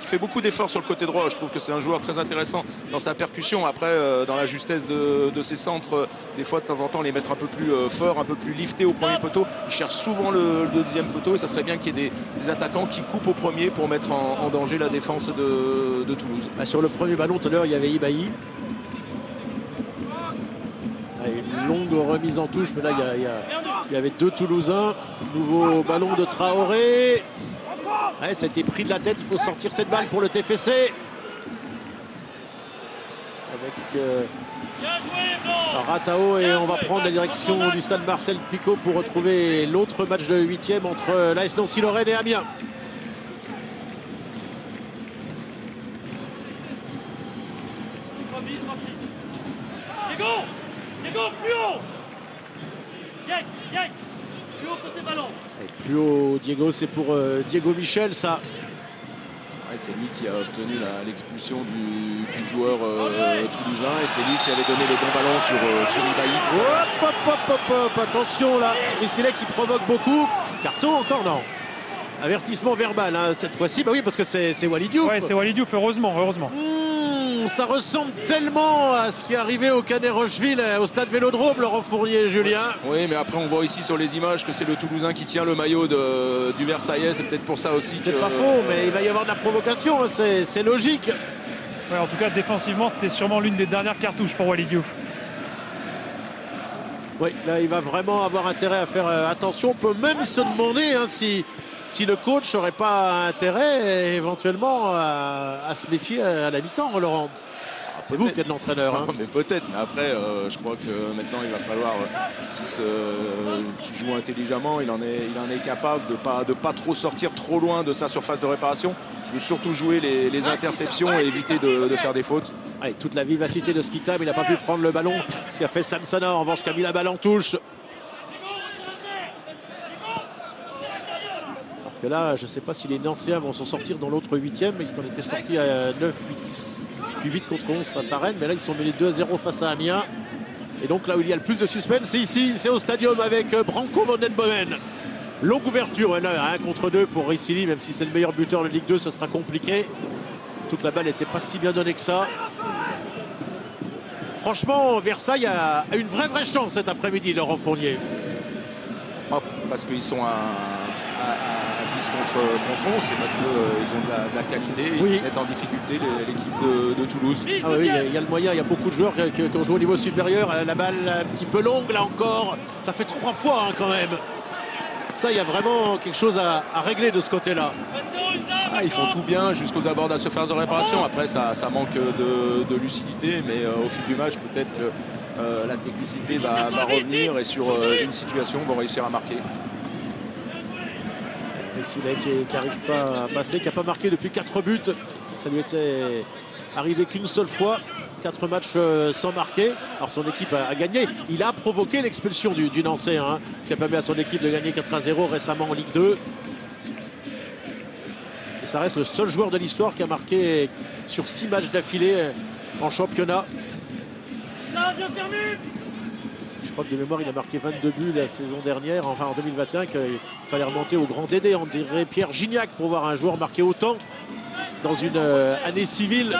fait beaucoup d'efforts sur le côté droit. Je trouve que c'est un joueur très intéressant dans sa percussion. Après, dans la justesse de ses centres, des fois, de temps en temps, les mettre un peu plus fort, un peu plus lifté au premier poteau. Il cherche souvent le deuxième poteau. Et ça serait bien qu'il y ait des attaquants qui coupent au premier pour mettre en danger la défense de Toulouse. Ah, sur le premier ballon, tout à l'heure, il y avait Ibaï. Une longue longue remise en touche, mais là il y avait 2 Toulousains. Nouveau ballon de Traoré. Ouais, ça a été pris de la tête, il faut sortir cette balle pour le TFC. Avec Ratao, et on va prendre la direction du stade Marcel Picot pour retrouver l'autre match de 8e entre l'AS Nancy-Lorraine et Amiens. Diego, plus haut. Yann, plus haut côté ballon. Et plus haut, Diego, c'est pour Diego Michel, ça. Ouais, c'est lui qui a obtenu l'expulsion du joueur toulousain, et c'est lui qui avait donné le bon ballon sur Ibaïd. Hop, attention là, Rissilet qui provoque beaucoup. Carton encore, non. Avertissement verbal, hein, cette fois-ci. Bah oui, parce que c'est Walid Diouf. Ouais, c'est Walid Diouf, heureusement. Ça ressemble tellement à ce qui est arrivé au Canet Rocheville, au stade Vélodrome, Laurent Fournier et Julien. Oui, mais après on voit ici sur les images que c'est le Toulousain qui tient le maillot du Versaillais. C'est peut-être pour ça aussi c'est pas faux, mais il va y avoir de la provocation, hein, c'est logique. Ouais, en tout cas, défensivement, c'était sûrement l'une des dernières cartouches pour Walid Diouf. Oui, là il va vraiment avoir intérêt à faire attention. On peut même se demander hein, si le coach n'aurait pas intérêt éventuellement à se méfier à la mi-temps, Laurent. C'est vous qui êtes l'entraîneur. Hein. Mais peut-être, mais après, je crois que maintenant il va falloir qu'il joue intelligemment. Il en est capable de pas trop sortir trop loin de sa surface de réparation, de surtout jouer les interceptions et éviter de faire des fautes. Allez, toute la vivacité de Skita, mais il n'a pas pu prendre le ballon. Ce qu'a fait Samsana, en revanche, qui a mis la balle en touche. Que là, je ne sais pas si les Nancéens vont s'en sortir dans l'autre 8e, mais ils s'en étaient sortis à 9, 8, 10, puis 8 contre 11 face à Rennes, mais là ils sont menés 2-0 face à Amiens. Et donc là où il y a le plus de suspense, c'est ici, c'est au stadium avec Branco van den Bomen. Longue ouverture, là, 1 contre 2 pour Rissili, même si c'est le meilleur buteur de Ligue 2, ça sera compliqué. Surtout que la balle n'était pas si bien donnée que ça. Franchement, Versailles a une vraie chance cet après-midi, Laurent Fournier. Parce qu'ils sont à 10 contre 11, c'est parce qu'ils ont de la qualité, oui. Ils mettent en difficulté l'équipe de Toulouse. Ah oui, il y a le moyen, il y a beaucoup de joueurs qui ont joué au niveau supérieur. La balle un petit peu longue là encore, ça fait 3 fois hein, quand même. Ça, il y a vraiment quelque chose à régler de ce côté-là. Ils font tout bien jusqu'aux abords de la surface de réparation. Après, ça manque de lucidité, mais au fil du match, peut-être que la technicité va revenir et sur une situation, vont réussir à marquer. Messilet qui n'arrive pas à passer, qui n'a pas marqué depuis 4 buts. Ça lui était arrivé qu'une seule fois. 4 matchs sans marquer. Alors son équipe a gagné. Il a provoqué l'expulsion du Nançais, hein, ce qui a permis à son équipe de gagner 4-0 récemment en Ligue 2. Et ça reste le seul joueur de l'histoire qui a marqué sur 6 matchs d'affilée en championnat. Je crois que de mémoire, il a marqué 22 buts la saison dernière, enfin en 2021, qu'il fallait remonter au grand Dédé. On dirait Pierre Gignac pour voir un joueur marquer autant dans une année civile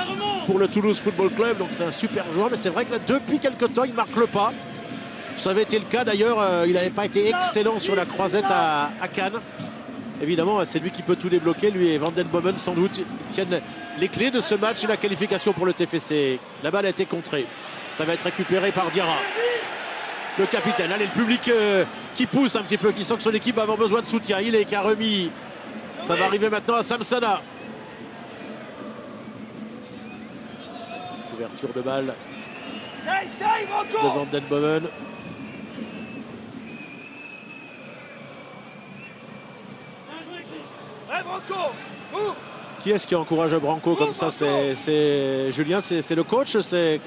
pour le Toulouse Football Club. Donc c'est un super joueur, mais c'est vrai que là, depuis quelques temps, il ne marque le pas. Ça avait été le cas d'ailleurs, il n'avait pas été excellent sur la croisette à Cannes. Évidemment, c'est lui qui peut tout débloquer. Lui et Van den Bomen, sans doute, ils tiennent les clés de ce match et la qualification pour le TFC. La balle a été contrée. Ça va être récupéré par Diarra. Le capitaine, allez, le public qui pousse un petit peu, qui sent que son équipe va avoir besoin de soutien. Il est qui a remis. Ça va arriver maintenant à Samsana. Ouverture de balle de Van den Bomen. Qui est-ce qui encourage Branco comme ça? C'est Julien, c'est le coach? C'est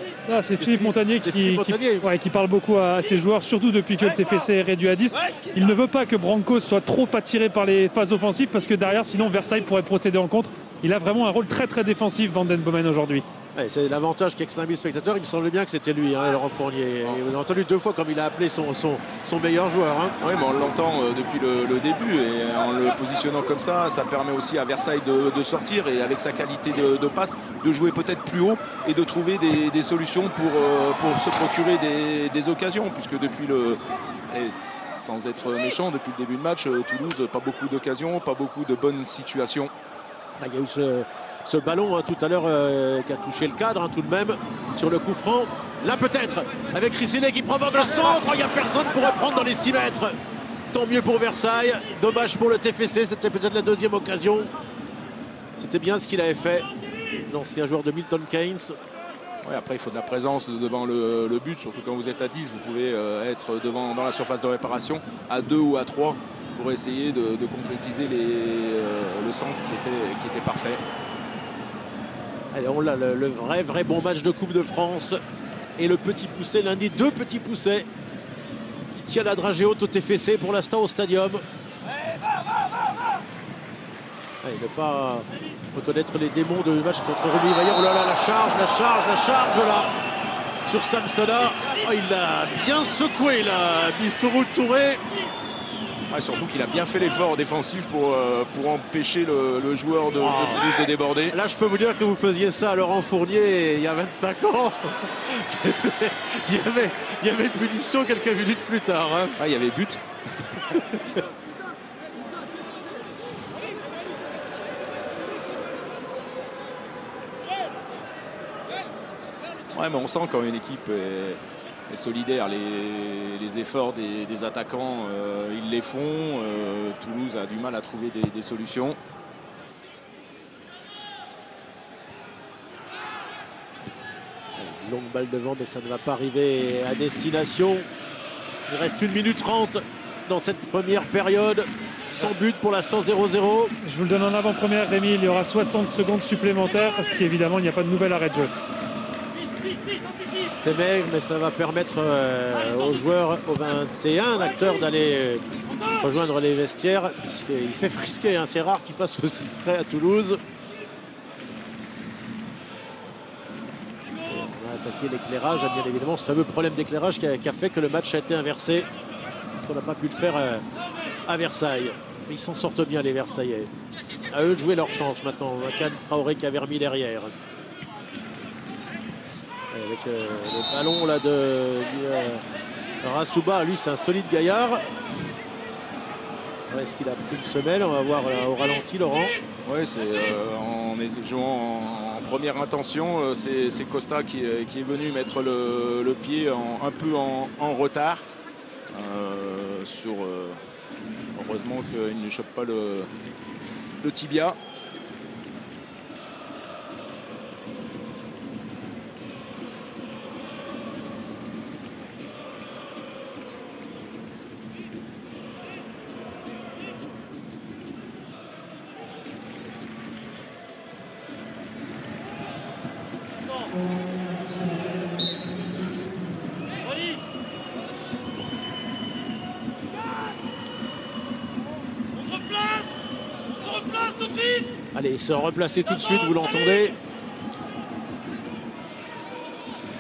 Philippe Montagnier qui parle beaucoup à ses joueurs, surtout depuis que le TFC est réduit à 10. Il ne veut pas que Branco soit trop attiré par les phases offensives parce que derrière, sinon Versailles pourrait procéder en contre. Il a vraiment un rôle très défensif, Van den Bomen, aujourd'hui. Ouais, c'est l'avantage qu'il y a que 5000 spectateurs. Il me semblait bien que c'était lui, hein, Laurent Fournier. Et vous avez entendu 2 fois comme il a appelé son meilleur joueur. Hein. Oui, mais on l'entend depuis le début. Et en le positionnant comme ça permet aussi à Versailles de sortir. Et avec sa qualité de passe, de jouer peut-être plus haut et de trouver des solutions pour se procurer des occasions. Puisque depuis sans être méchant, depuis le début de match, Toulouse, pas beaucoup d'occasions, pas beaucoup de bonnes situations. Ah, il y a eu ce ballon tout à l'heure qui a touché le cadre tout de même sur le coup franc. Là peut-être avec Ricciné qui provoque le centre. Il n'y a personne pour reprendre dans les 6 mètres. Tant mieux pour Versailles. Dommage pour le TFC. C'était peut-être la deuxième occasion. C'était bien ce qu'il avait fait, l'ancien joueur de Milton Keynes. Ouais, après, il faut de la présence devant le but, surtout quand vous êtes à 10. Vous pouvez être dans la surface de réparation à 2 ou à 3 pour essayer de concrétiser le centre qui était parfait. Allez, on l'a, le vrai bon match de Coupe de France. Et le petit Pousset, l'un des 2 petits Poussets qui tient la dragée haute au TFC pour l'instant au stadium. Allez, ne pas reconnaître les démons de match contre Rémi Vaillard. Oh là là, la charge là sur Samsona. Oh, il l'a bien secoué là, Bissourou Touré. Ouais, surtout qu'il a bien fait l'effort défensif pour empêcher le joueur de Toulouse de déborder. Là, je peux vous dire que vous faisiez ça à Laurent Fournier il y a 25 ans. Il y avait punition quelques minutes plus tard. Hein. Ah, il y avait but. Ouais, mais on sent quand une équipe est solidaire. Les efforts des attaquants, ils les font. Toulouse a du mal à trouver des solutions. Longue balle devant, mais ça ne va pas arriver à destination. Il reste 1 minute 30 dans cette première période. Sans but pour l'instant, 0-0. Je vous le donne en avant-première, Rémi. Il y aura 60 secondes supplémentaires si évidemment il n'y a pas de nouvel arrêt de jeu. C'est maigre, mais ça va permettre aux joueurs, aux 21 acteurs d'aller rejoindre les vestiaires, puisqu'il fait frisquer. Hein. C'est rare qu'il fasse aussi frais à Toulouse. On va attaquer l'éclairage, bien évidemment, ce fameux problème d'éclairage qui a fait que le match a été inversé. On n'a pas pu le faire à Versailles. Mais ils s'en sortent bien, les Versaillais. À eux de jouer leur chance maintenant. Kane Traoré qui avait remis derrière. Avec le ballon là de Rassouba, lui c'est un solide gaillard. Est-ce qu'il a pris une semelle? On va voir au ralenti, Laurent. Oui, c'est en jouant en première intention, c'est Costa qui est venu mettre le pied un peu en retard. Heureusement qu'il ne chope pas le tibia. Allez, se replacer tout de suite, vous l'entendez.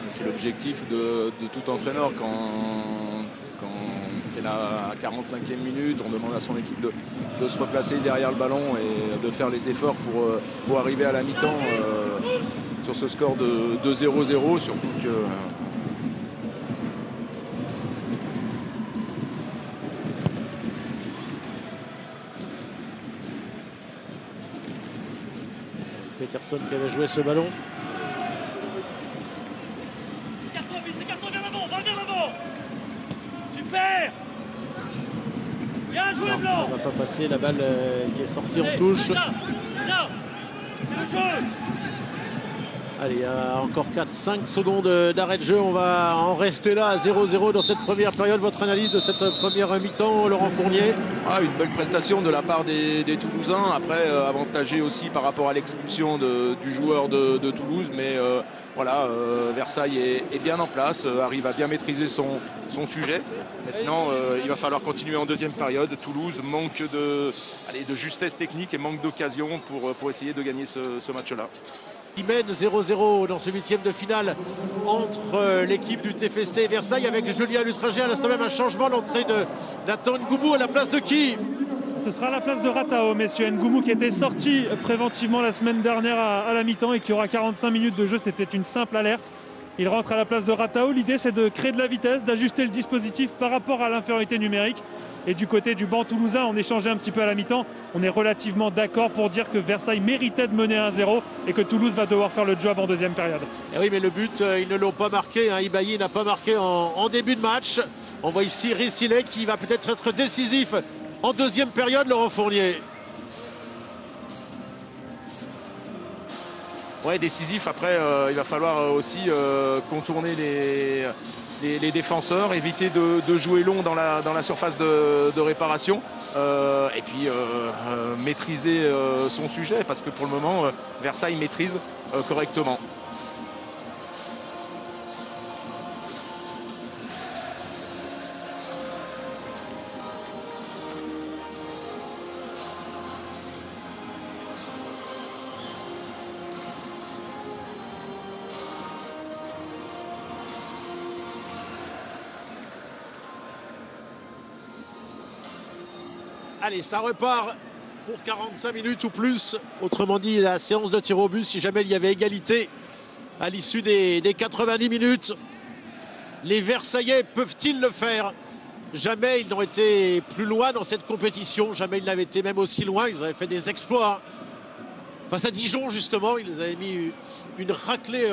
C'est l'objectif de tout entraîneur quand c'est la 45e minute, on demande à son équipe de se replacer derrière le ballon et de faire les efforts pour arriver à la mi-temps sur ce score de 0-0, surtout que Peterson qui avait joué ce ballon. C'est carton, vers l'avant, va vers l'avant. Super. Bien joué, Non, Blanc. ça ne va pas passer, la balle qui est sortie en touche. C'est ça. C'est le jeu. Allez, il y a encore 4-5 secondes d'arrêt de jeu. On va en rester là à 0-0 dans cette première période. Votre analyse de cette première mi-temps, Laurent Fournier? une belle prestation de la part des Toulousains. Après, avantagé aussi par rapport à l'expulsion du joueur de Toulouse. Mais voilà, Versailles est bien en place, arrive à bien maîtriser son sujet. Maintenant, il va falloir continuer en deuxième période. Toulouse manque de justesse technique et manque d'occasion pour essayer de gagner ce match-là. Il mène 0-0 dans ce 8e de finale entre l'équipe du TFC et Versailles avec Julien Lutrager. À l'instant même un changement, l'entrée de Nathan Ngoumou à la place de qui? Ce sera à la place de Ratao, messieurs. Ngoumou qui était sorti préventivement la semaine dernière à la mi-temps et qui aura 45 minutes de jeu. C'était une simple alerte. Il rentre à la place de Ratao. L'idée, c'est de créer de la vitesse, d'ajuster le dispositif par rapport à l'infériorité numérique. Et du côté du banc toulousain, on échangeait un petit peu à la mi-temps. On est relativement d'accord pour dire que Versailles méritait de mener 1-0 et que Toulouse va devoir faire le job en deuxième période. Et oui, mais le but, ils ne l'ont pas marqué. Hein. Ibailly n'a pas marqué en début de match. On voit ici Rissilé qui va peut-être être décisif en deuxième période, Laurent Fournier. Ouais, décisif. Après, il va falloir aussi contourner les défenseurs, éviter de jouer long dans la surface de réparation et puis maîtriser son sujet parce que pour le moment, Versailles maîtrise correctement. Allez, ça repart pour 45 minutes ou plus. Autrement dit, la séance de tir au but, si jamais il y avait égalité à l'issue des 90 minutes. Les Versaillais peuvent-ils le faire? Jamais ils n'ont été plus loin dans cette compétition. Jamais ils n'avaient été même aussi loin. Ils avaient fait des exploits. Face à Dijon, justement, ils avaient mis une raclée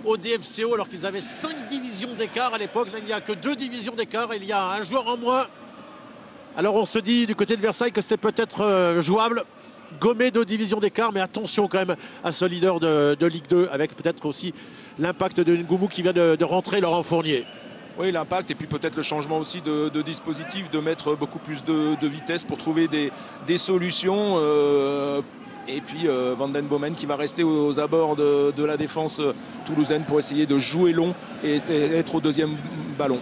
au DFCO alors qu'ils avaient 5 divisions d'écart à l'époque. Là, il n'y a que 2 divisions d'écart. Il y a un joueur en moins. Alors on se dit du côté de Versailles que c'est peut-être jouable, gommer 2 divisions d'écart, mais attention quand même à ce leader de Ligue 2, avec peut-être aussi l'impact de Ngoumou qui vient de rentrer, Laurent Fournier. Oui, l'impact et puis peut-être le changement aussi de dispositif, de mettre beaucoup plus de vitesse pour trouver des solutions. Et puis Van den Bomen qui va rester aux abords de la défense toulousaine pour essayer de jouer long et être au deuxième ballon.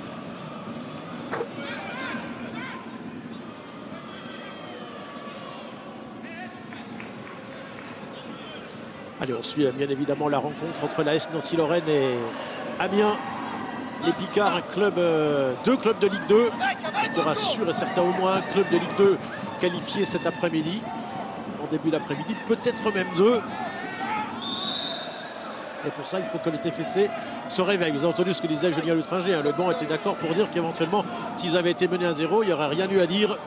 Allez, on suit bien évidemment la rencontre entre l'AS Nancy-Lorraine et Amiens. Les Picards, deux clubs de Ligue 2. Il y aura sûr et certain au moins un club de Ligue 2 qualifié cet après-midi. En début d'après-midi, peut-être même 2. Et pour ça, il faut que le TFC se réveille. Vous avez entendu ce que disait Julien Lutringer. Le banc était d'accord pour dire qu'éventuellement, s'ils avaient été menés à 0, il n'y aurait rien eu à dire.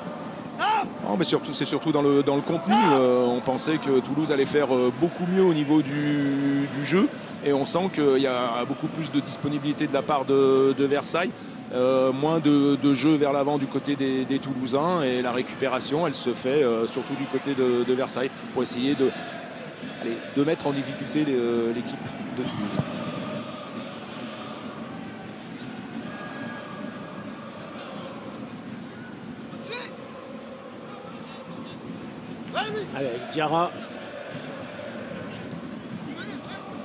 Non, mais c'est surtout dans le contenu. On pensait que Toulouse allait faire beaucoup mieux au niveau du jeu. Et on sent qu'il y a beaucoup plus de disponibilité de la part de Versailles. Moins de jeu vers l'avant du côté des Toulousains. Et la récupération, elle se fait surtout du côté de Versailles pour essayer de mettre en difficulté l'équipe de Toulouse. Allez, avec Diarra.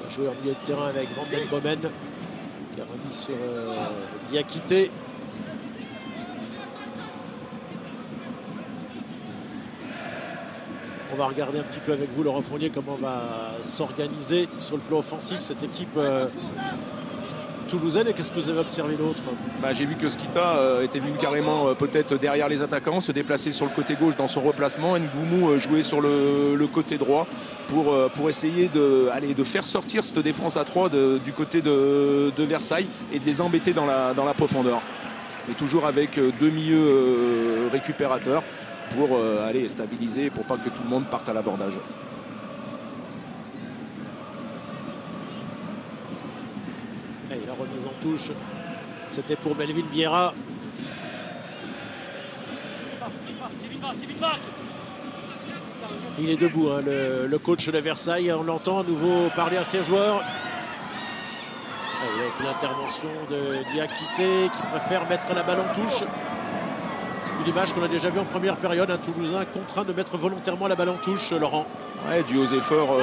Joué en milieu de terrain avec Van den Bomen qui a remis sur Diakité. On va regarder un petit peu avec vous, Laurent Fournier, comment va s'organiser sur le plan offensif cette équipe toulousaine. Et qu'est-ce que vous avez observé d'autre? J'ai vu que Skita était venu carrément peut-être derrière les attaquants, se déplacer sur le côté gauche dans son replacement. Ngoumou jouer sur le côté droit pour essayer de faire sortir cette défense à 3 du côté de Versailles et de les embêter dans la profondeur. Et toujours avec 2 milieux récupérateurs pour stabiliser, pour pas que tout le monde parte à l'abordage. Et la remise en touche, c'était pour Melvin Vieira. Il est debout, hein, le coach de Versailles. On l'entend à nouveau parler à ses joueurs. Avec l'intervention de Diakité qui préfère mettre la balle en touche. Une image qu'on a déjà vue en première période, un Toulousain contraint de mettre volontairement la balle en touche, Laurent. Ouais, dû aux efforts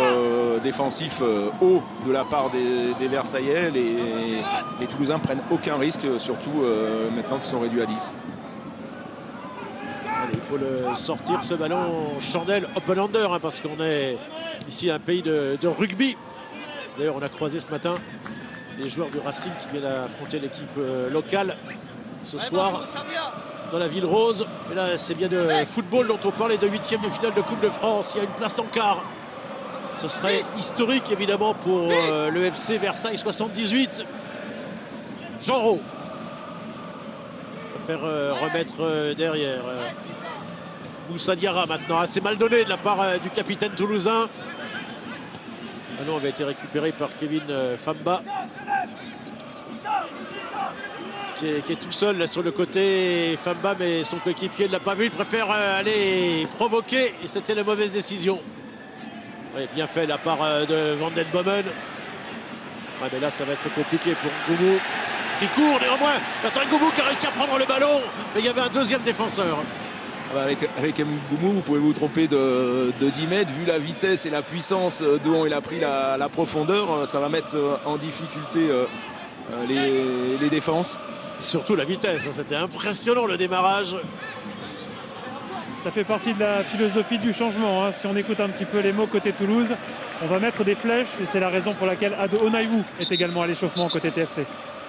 défensifs hauts de la part des Versaillais. Les Toulousains prennent aucun risque, surtout maintenant qu'ils sont réduits à 10. Allez, il faut le sortir, ce ballon chandelle open under, hein, parce qu'on est ici un pays de rugby. D'ailleurs, on a croisé ce matin les joueurs du Racing qui viennent affronter l'équipe locale ce soir dans la ville rose. Mais là, c'est bien de football dont on parlait, de 8e de finale de Coupe de France. Il y a une place en quart Ce serait historique évidemment pour le FC Versailles 78. Genreau faire remettre derrière. Moussa Diarra maintenant, assez mal donné de la part du capitaine toulousain. Le ballon avait été récupéré par Kevin Famba. Qui est tout seul là sur le côté. Famba, mais son coéquipier ne l'a pas vu. Il préfère aller provoquer. Et c'était la mauvaise décision. Ouais, bien fait de la part de Van den Bomen. Ouais, mais là, ça va être compliqué pour Ngoumou qui court néanmoins. Attends, Ngoumou qui a réussi à prendre le ballon. Mais il y avait un deuxième défenseur. Avec Ngoumou, vous pouvez vous tromper de 10 mètres. Vu la vitesse et la puissance dont il a pris la profondeur, ça va mettre en difficulté les défenses. Surtout la vitesse, c'était impressionnant le démarrage. Ça fait partie de la philosophie du changement. Hein. Si on écoute un petit peu les mots côté Toulouse, on va mettre des flèches et c'est la raison pour laquelle Ado Onaiwu est également à l'échauffement côté TFC.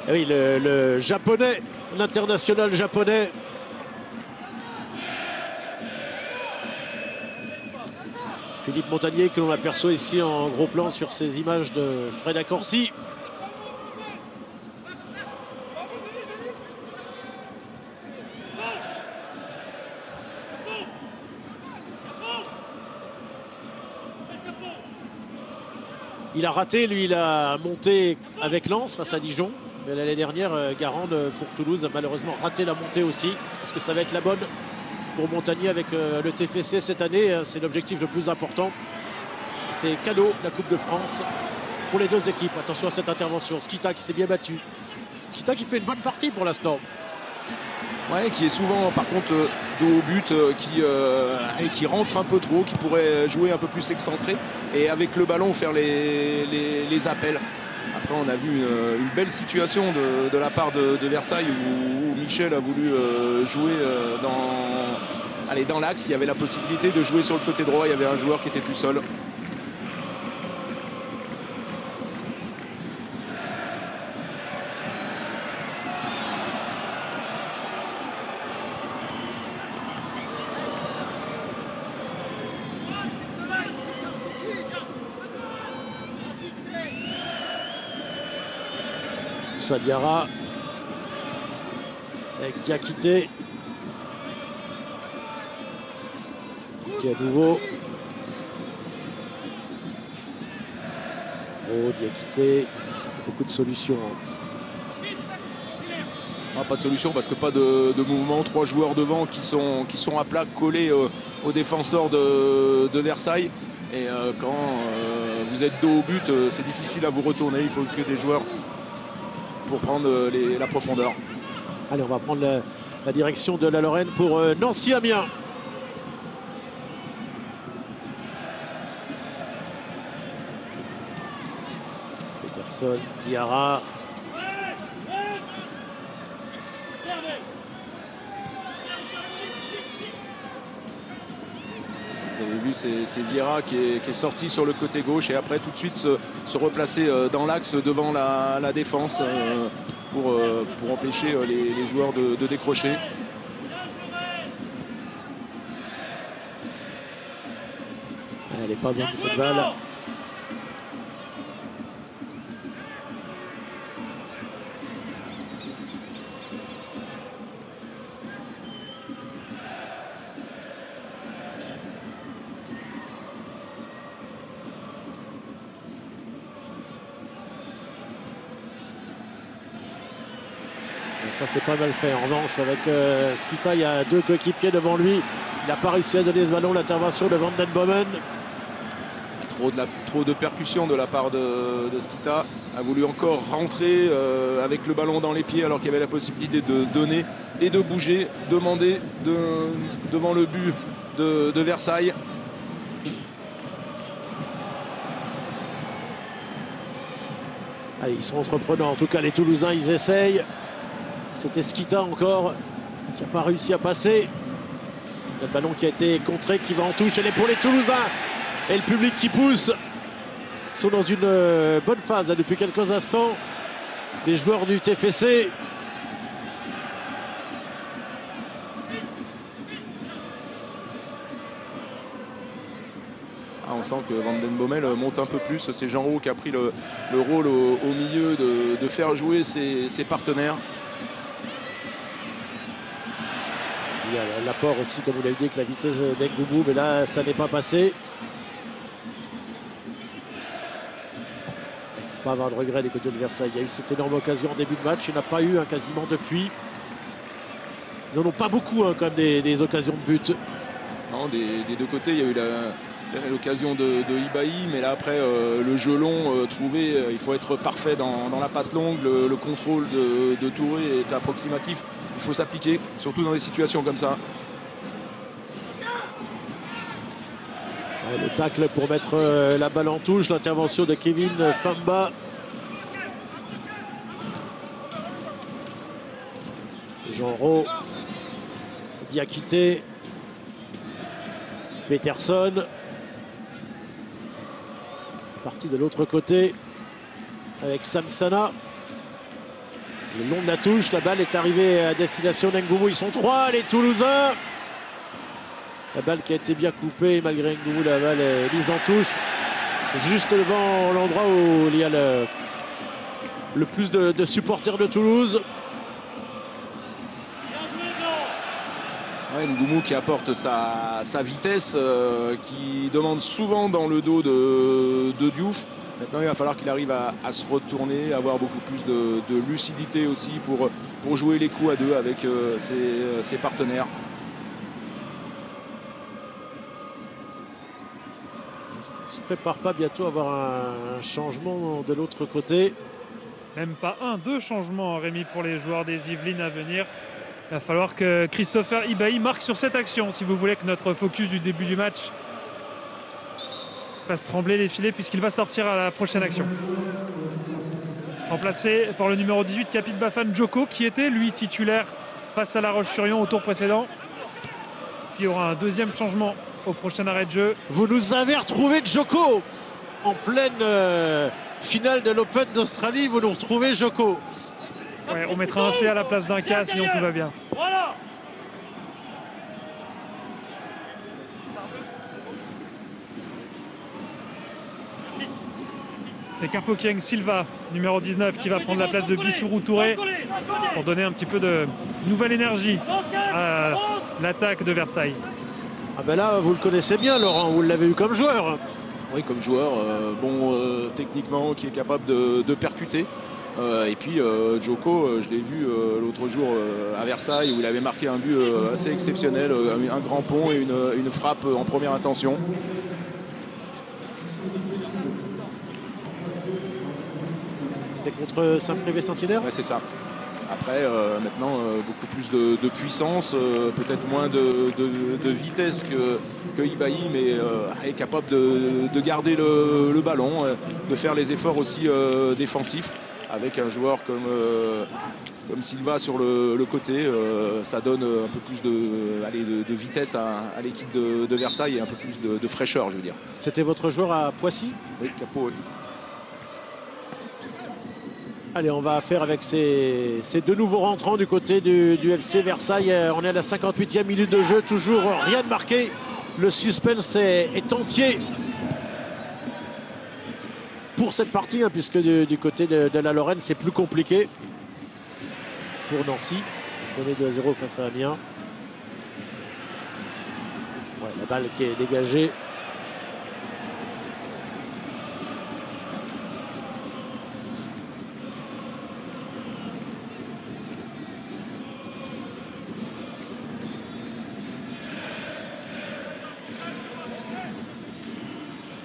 Et oui, le japonais, l'international japonais. Philippe Montagnier que l'on aperçoit ici en gros plan sur ces images de Fred Accorsi. Il a raté, lui, il a monté avec Lens face à Dijon. Mais l'année dernière, Garande pour Toulouse a malheureusement raté la montée aussi. Est-ce que ça va être la bonne pour Montagnier avec le TFC cette année? C'est l'objectif le plus important. C'est cadeau, la Coupe de France pour les deux équipes. Attention à cette intervention. Skita qui s'est bien battu. Skita qui fait une bonne partie pour l'instant. Ouais, qui est souvent par contre de haut but, qui rentre un peu trop, qui pourrait jouer un peu plus excentré et avec le ballon faire les appels. Après on a vu une belle situation de la part de Versailles où Michel a voulu jouer dans l'axe. Il y avait la possibilité de jouer sur le côté droit, il y avait un joueur qui était tout seul. Diarra avec Diakité qui à nouveau Diakité, beaucoup de solutions. Pas de solution parce que pas de mouvement, 3 joueurs devant qui sont à plat collés aux défenseurs de Versailles et quand vous êtes dos au but c'est difficile à vous retourner, il faut que des joueurs pour prendre la profondeur. Allez, on va prendre la direction de la Lorraine pour Nancy-Amiens. Peterson, Diarra. Vous avez vu, c'est Vieira qui est sorti sur le côté gauche et après tout de suite se replacer dans l'axe devant la défense pour empêcher les joueurs de décrocher. Elle n'est pas bonne cette balle. Ça c'est pas mal fait. En revanche avec Skita, il y a 2 coéquipiers devant lui. Il n'a pas réussi à donner ce ballon. L'intervention de Van den Bomen. Trop de percussions de la part de Skita. A voulu encore rentrer avec le ballon dans les pieds alors qu'il y avait la possibilité de donner et de bouger, demander devant le but de Versailles. Allez, ils sont entreprenants. En tout cas, les Toulousains, ils essayent. C'était Skita encore qui n'a pas réussi à passer. Le ballon qui a été contré, qui va en touche. Elle est pour les Toulousains. Et le public qui pousse. Ils sont dans une bonne phase là, depuis quelques instants. Les joueurs du TFC. sent que Van den Bommel monte un peu plus. C'est Jean Roux qui a pris le rôle au milieu de faire jouer ses partenaires. Il y a l'apport aussi, comme vous l'avez dit, avec la vitesse d'Ngoumou, mais là, ça n'est pas passé. Il ne faut pas avoir de regret des côtés de Versailles. Il y a eu cette énorme occasion en début de match. Il n'y en a pas eu quasiment depuis. Ils n'en ont pas beaucoup quand même des occasions de but. Non, des deux côtés, il y a eu l'occasion de Ibahi, mais là après le jeu long trouvé, il faut être parfait dans la passe longue, le contrôle de Touré est approximatif, il faut s'appliquer, surtout dans des situations comme ça. Ouais, le tacle pour mettre la balle en touche, l'intervention de Kevin Famba. Genreau, Diakité, Peterson. Parti de l'autre côté avec Samsana. Le long de la touche, la balle est arrivée à destination d'Ngoumou. Ils sont trois, les Toulousains. La balle qui a été bien coupée malgré Ngoumou, la balle est mise en touche. Juste devant l'endroit où il y a le plus de supporters de Toulouse. Ouais, Ngoumou qui apporte sa vitesse, qui demande souvent dans le dos de Diouf. Maintenant, il va falloir qu'il arrive à se retourner, avoir beaucoup plus de lucidité aussi pour jouer les coups à deux avec ses partenaires. Est-ce qu'on ne se prépare pas bientôt à avoir un changement de l'autre côté? Même pas deux changements, Rémi, pour les joueurs des Yvelines à venir. Il va falloir que Christopher Ibahi marque sur cette action si vous voulez que notre focus du début du match fasse trembler les filets, puisqu'il va sortir à la prochaine action. Remplacé par le numéro 18, Kapit Bafan Djoko, qui était lui titulaire face à La Roche-sur-Yon au tour précédent. Puis il y aura un deuxième changement au prochain arrêt de jeu. Vous nous avez retrouvé Djoko en pleine finale de l'Open d'Australie. Vous nous retrouvez Djoko. Ouais, on mettra un C à la place d'un K, sinon tout va bien. Voilà. C'est Kapokieng Silva, numéro 19, qui va prendre la place de Bissourou Touré pour donner un petit peu de nouvelle énergie à l'attaque de Versailles. Ah ben là, vous le connaissez bien, Laurent, vous l'avez eu comme joueur. Oui, comme joueur, techniquement, qui est capable de percuter. Et puis Djoko, je l'ai vu l'autre jour à Versailles où il avait marqué un but assez exceptionnel, un grand pont et une frappe en première intention. C'était contre Saint-Privé-Saint-Hilaire. Ouais, c'est ça. Après, maintenant, beaucoup plus de puissance, peut-être moins de vitesse que Ibahi, mais est capable de garder le ballon, de faire les efforts aussi défensifs. Avec un joueur comme Silva sur le côté, ça donne un peu plus de vitesse à l'équipe de Versailles et un peu plus de fraîcheur, je veux dire. C'était votre joueur à Poissy? Oui, Capo, oui. Allez, on va faire avec ces deux nouveaux rentrants du côté du FC Versailles. On est à la 58e minute de jeu, toujours rien de marqué. Le suspense est entier pour cette partie, puisque du côté de la Lorraine, c'est plus compliqué pour Nancy. On est 2-0 face à Amiens. Ouais, la balle qui est dégagée.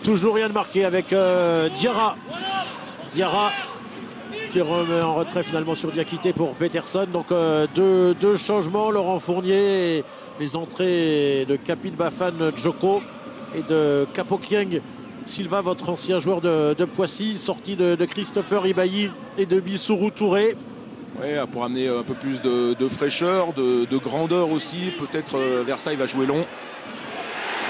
Toujours rien de marqué avec Diarra. Diarra qui remet en retrait finalement sur Diakité pour Peterson. Donc deux changements. Laurent Fournier et les entrées de Kapit Bafan Djoko et de Kapokieng Silva, votre ancien joueur de Poissy, sorti de Christopher Ibahi et de Bissourou Touré. Ouais, pour amener un peu plus de fraîcheur, de grandeur aussi. Peut-être Versailles va jouer long.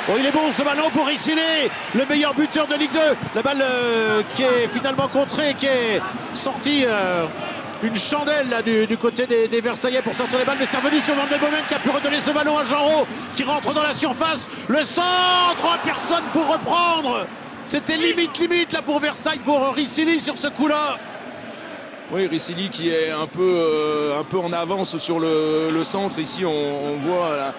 Oh, il est bon ce ballon pour Ricilé, le meilleur buteur de Ligue 2. La balle qui est finalement contrée, qui est sortie une chandelle là, du côté des Versaillais pour sortir les balles, mais c'est revenu sur Van Den Bomen qui a pu redonner ce ballon à Genreau qui rentre dans la surface. Le centre, personne pour reprendre. C'était limite là pour Versailles, pour Ricili sur ce coup-là. Oui, Ricili qui est un peu en avance sur le centre. Ici, on voit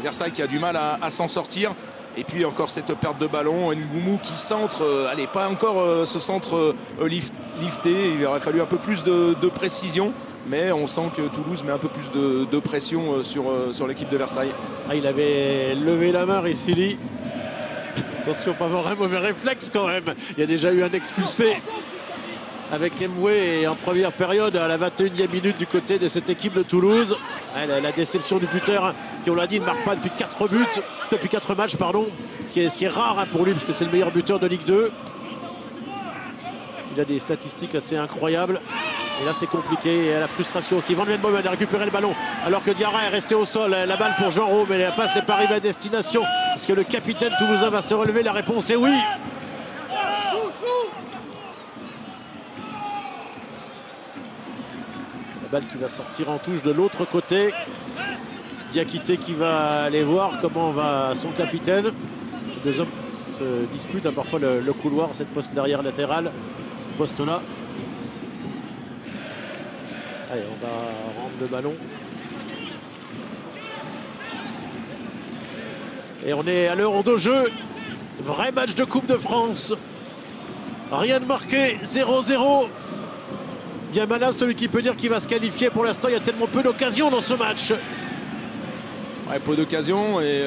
Versailles qui a du mal à s'en sortir. Et puis encore cette perte de ballon. Ngoumou qui centre, allez, pas encore ce centre lifté. Il aurait fallu un peu plus de précision. Mais on sent que Toulouse met un peu plus de pression sur l'équipe de Versailles. Ah, il avait levé la main, Ricili. Attention, pas avoir un mauvais réflexe quand même. Il y a déjà eu un expulsé avec Mboué en première période à la 21e minute du côté de cette équipe de Toulouse. La déception du buteur qui, on l'a dit, ne marque pas depuis 4 matchs, pardon. Ce qui est rare pour lui parce que c'est le meilleur buteur de Ligue 2. Il a des statistiques assez incroyables. Et là c'est compliqué, et la frustration aussi. Van Den Bomen a récupéré le ballon alors que Diarra est resté au sol. La balle pour Genreau, mais la passe n'est pas arrivée à destination. Est-ce que le capitaine toulousain va se relever? La réponse est oui. La balle qui va sortir en touche de l'autre côté. Diakité qui va aller voir comment va son capitaine. Les deux hommes se disputent parfois le couloir, cette poste derrière latérale, ce poste-là. Allez, on va rendre le ballon. Et on est à l'heure de jeu. Vrai match de Coupe de France. Rien de marqué, 0-0. Gamana, celui qui peut dire qu'il va se qualifier. Pour l'instant, il y a tellement peu d'occasions dans ce match. Ouais, peu d'occasions et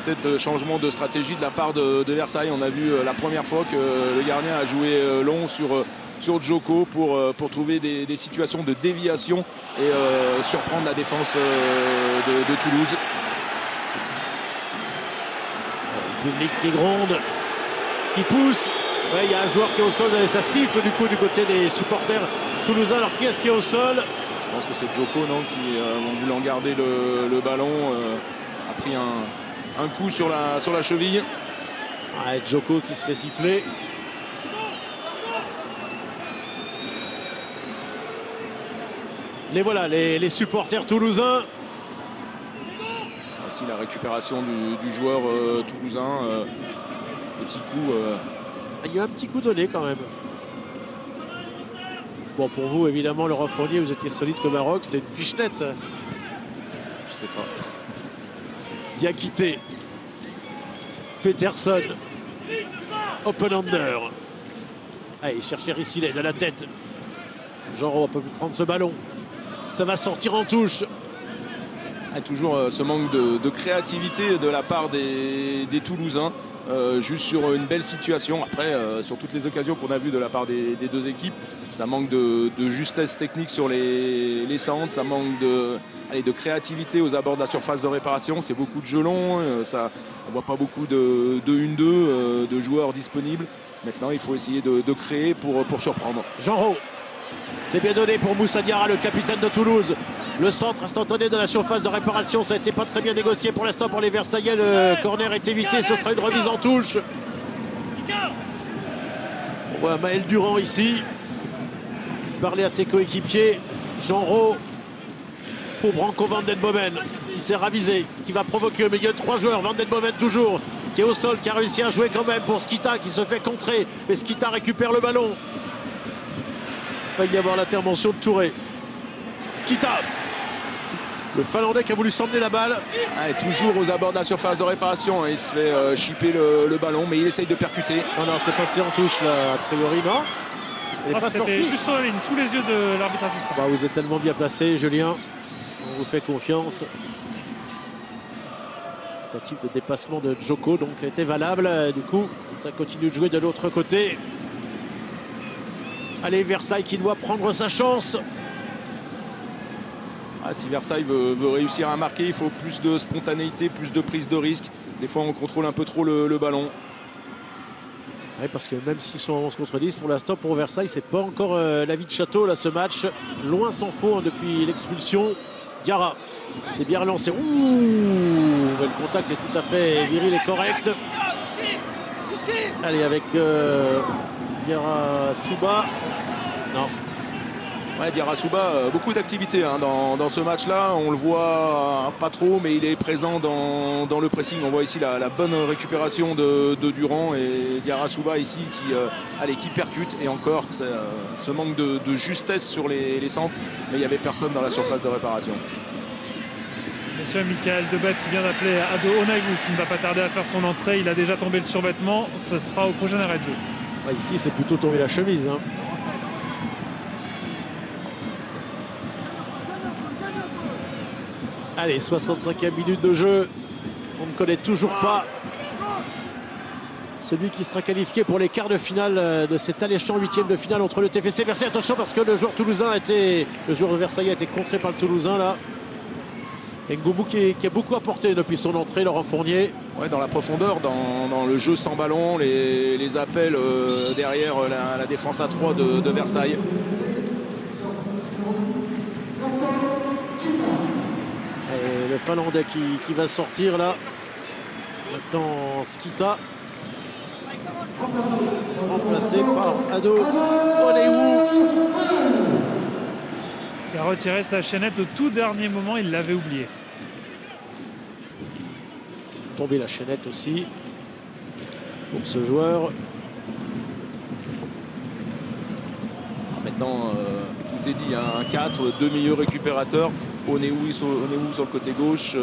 peut-être changement de stratégie de la part de Versailles. On a vu la première fois que le gardien a joué long sur Djoko pour trouver des situations de déviation et surprendre la défense de Toulouse. Le public qui gronde, qui pousse. Ouais, il y a un joueur qui est au sol, ça siffle du coup du côté des supporters toulousains. Alors qui est-ce qui est au sol? Je pense que c'est Djoko, non, qui, en voulant garder le ballon, a pris un coup sur la cheville. Ouais, Djoko qui se fait siffler. Les voilà, les supporters toulousains. Ici la récupération du joueur toulousain. Petit coup. Il y a eu un petit coup donné quand même. Bon, pour vous, évidemment, Laurent Fournier, vous étiez solide comme un roc. C'était une pichenette. Je sais pas. Diakité. Peterson. Open under. Allez, chercher ici de la tête. Genreau peut prendre ce ballon. Ça va sortir en touche. Toujours ce manque de créativité de la part des Toulousains. Juste sur une belle situation. Après, sur toutes les occasions qu'on a vues de la part des deux équipes, ça manque de justesse technique sur les centres, ça manque de créativité aux abords de la surface de réparation. C'est beaucoup de jeux longs, on ne voit pas beaucoup de 1-2, de joueurs disponibles. Maintenant, il faut essayer de créer pour surprendre. Genreau. C'est bien donné pour Moussa Diarra, le capitaine de Toulouse. Le centre instantané de la surface de réparation, ça a été pas très bien négocié pour l'instant pour les Versaillais. Le corner est évité, ce sera une remise en touche. On voit Maël Durand ici parler à ses coéquipiers. Genreau pour Branco Van Den Bomen, qui s'est ravisé, qui va provoquer au milieu de 3 joueurs. Van Den Bomen toujours, qui est au sol, qui a réussi à jouer quand même pour Skita, qui se fait contrer. Mais Skita récupère le ballon. Il failli y avoir l'intervention de Touré. Skita, le Finlandais qui a voulu s'emmener la balle. Toujours aux abords de la surface de réparation. Il se fait chipper le ballon, mais il essaye de percuter. Non, c'est passé en touche là, a priori, non. Il n'est pas sorti. Juste sur la ligne, sous les yeux de l'arbitre assistant. Bah, vous êtes tellement bien placé, Julien. On vous fait confiance. Tentative de dépassement de Djoko donc était valable. Du coup, ça continue de jouer de l'autre côté. Allez, Versailles qui doit prendre sa chance. Si Versailles veut réussir à marquer, il faut plus de spontanéité, plus de prise de risque. Des fois, on contrôle un peu trop le ballon. Oui, parce que même s'ils sont 11 contre 10, pour l'instant, pour Versailles, c'est pas encore la vie de château, là, ce match. Loin s'en faut depuis l'expulsion. Diarra, c'est bien relancé. Mais le contact est tout à fait viril et correct. Allez, avec Diarra Souba. Non. Ouais, Diarra-Souba, beaucoup d'activité hein, dans ce match-là. On le voit pas trop, mais il est présent dans le pressing. On voit ici la bonne récupération de Durand et Diarra-Souba ici qui percute. Et encore, ce manque de justesse sur les centres. Mais il n'y avait personne dans la surface de réparation. Monsieur Michael Debeth qui vient d'appeler Ado Onagou qui ne va pas tarder à faire son entrée. Il a déjà tombé le survêtement. Ce sera au prochain arrêt de jeu. Ouais, ici, c'est plutôt tombé la chemise. Hein. Allez, 65e minute de jeu. On ne connaît toujours pas celui qui sera qualifié pour les quarts de finale de cet alléchant 8e de finale entre le TFC Versailles. Attention parce que le joueur de Versailles a été contré par le Toulousain là. Ngoumou qui a beaucoup apporté depuis son entrée, Laurent Fournier. Ouais, dans la profondeur, dans le jeu sans ballon, les appels derrière la défense à 3 de Versailles. Et le Finlandais qui va sortir là. Maintenant Skita. Remplacé par Ado Onagou. Il a retiré sa chaînette au tout dernier moment, il l'avait oublié. Tomber la chaînette aussi pour ce joueur. Maintenant, tout est dit, hein, 4, 2 milieux récupérateurs. Onagou sur le côté gauche,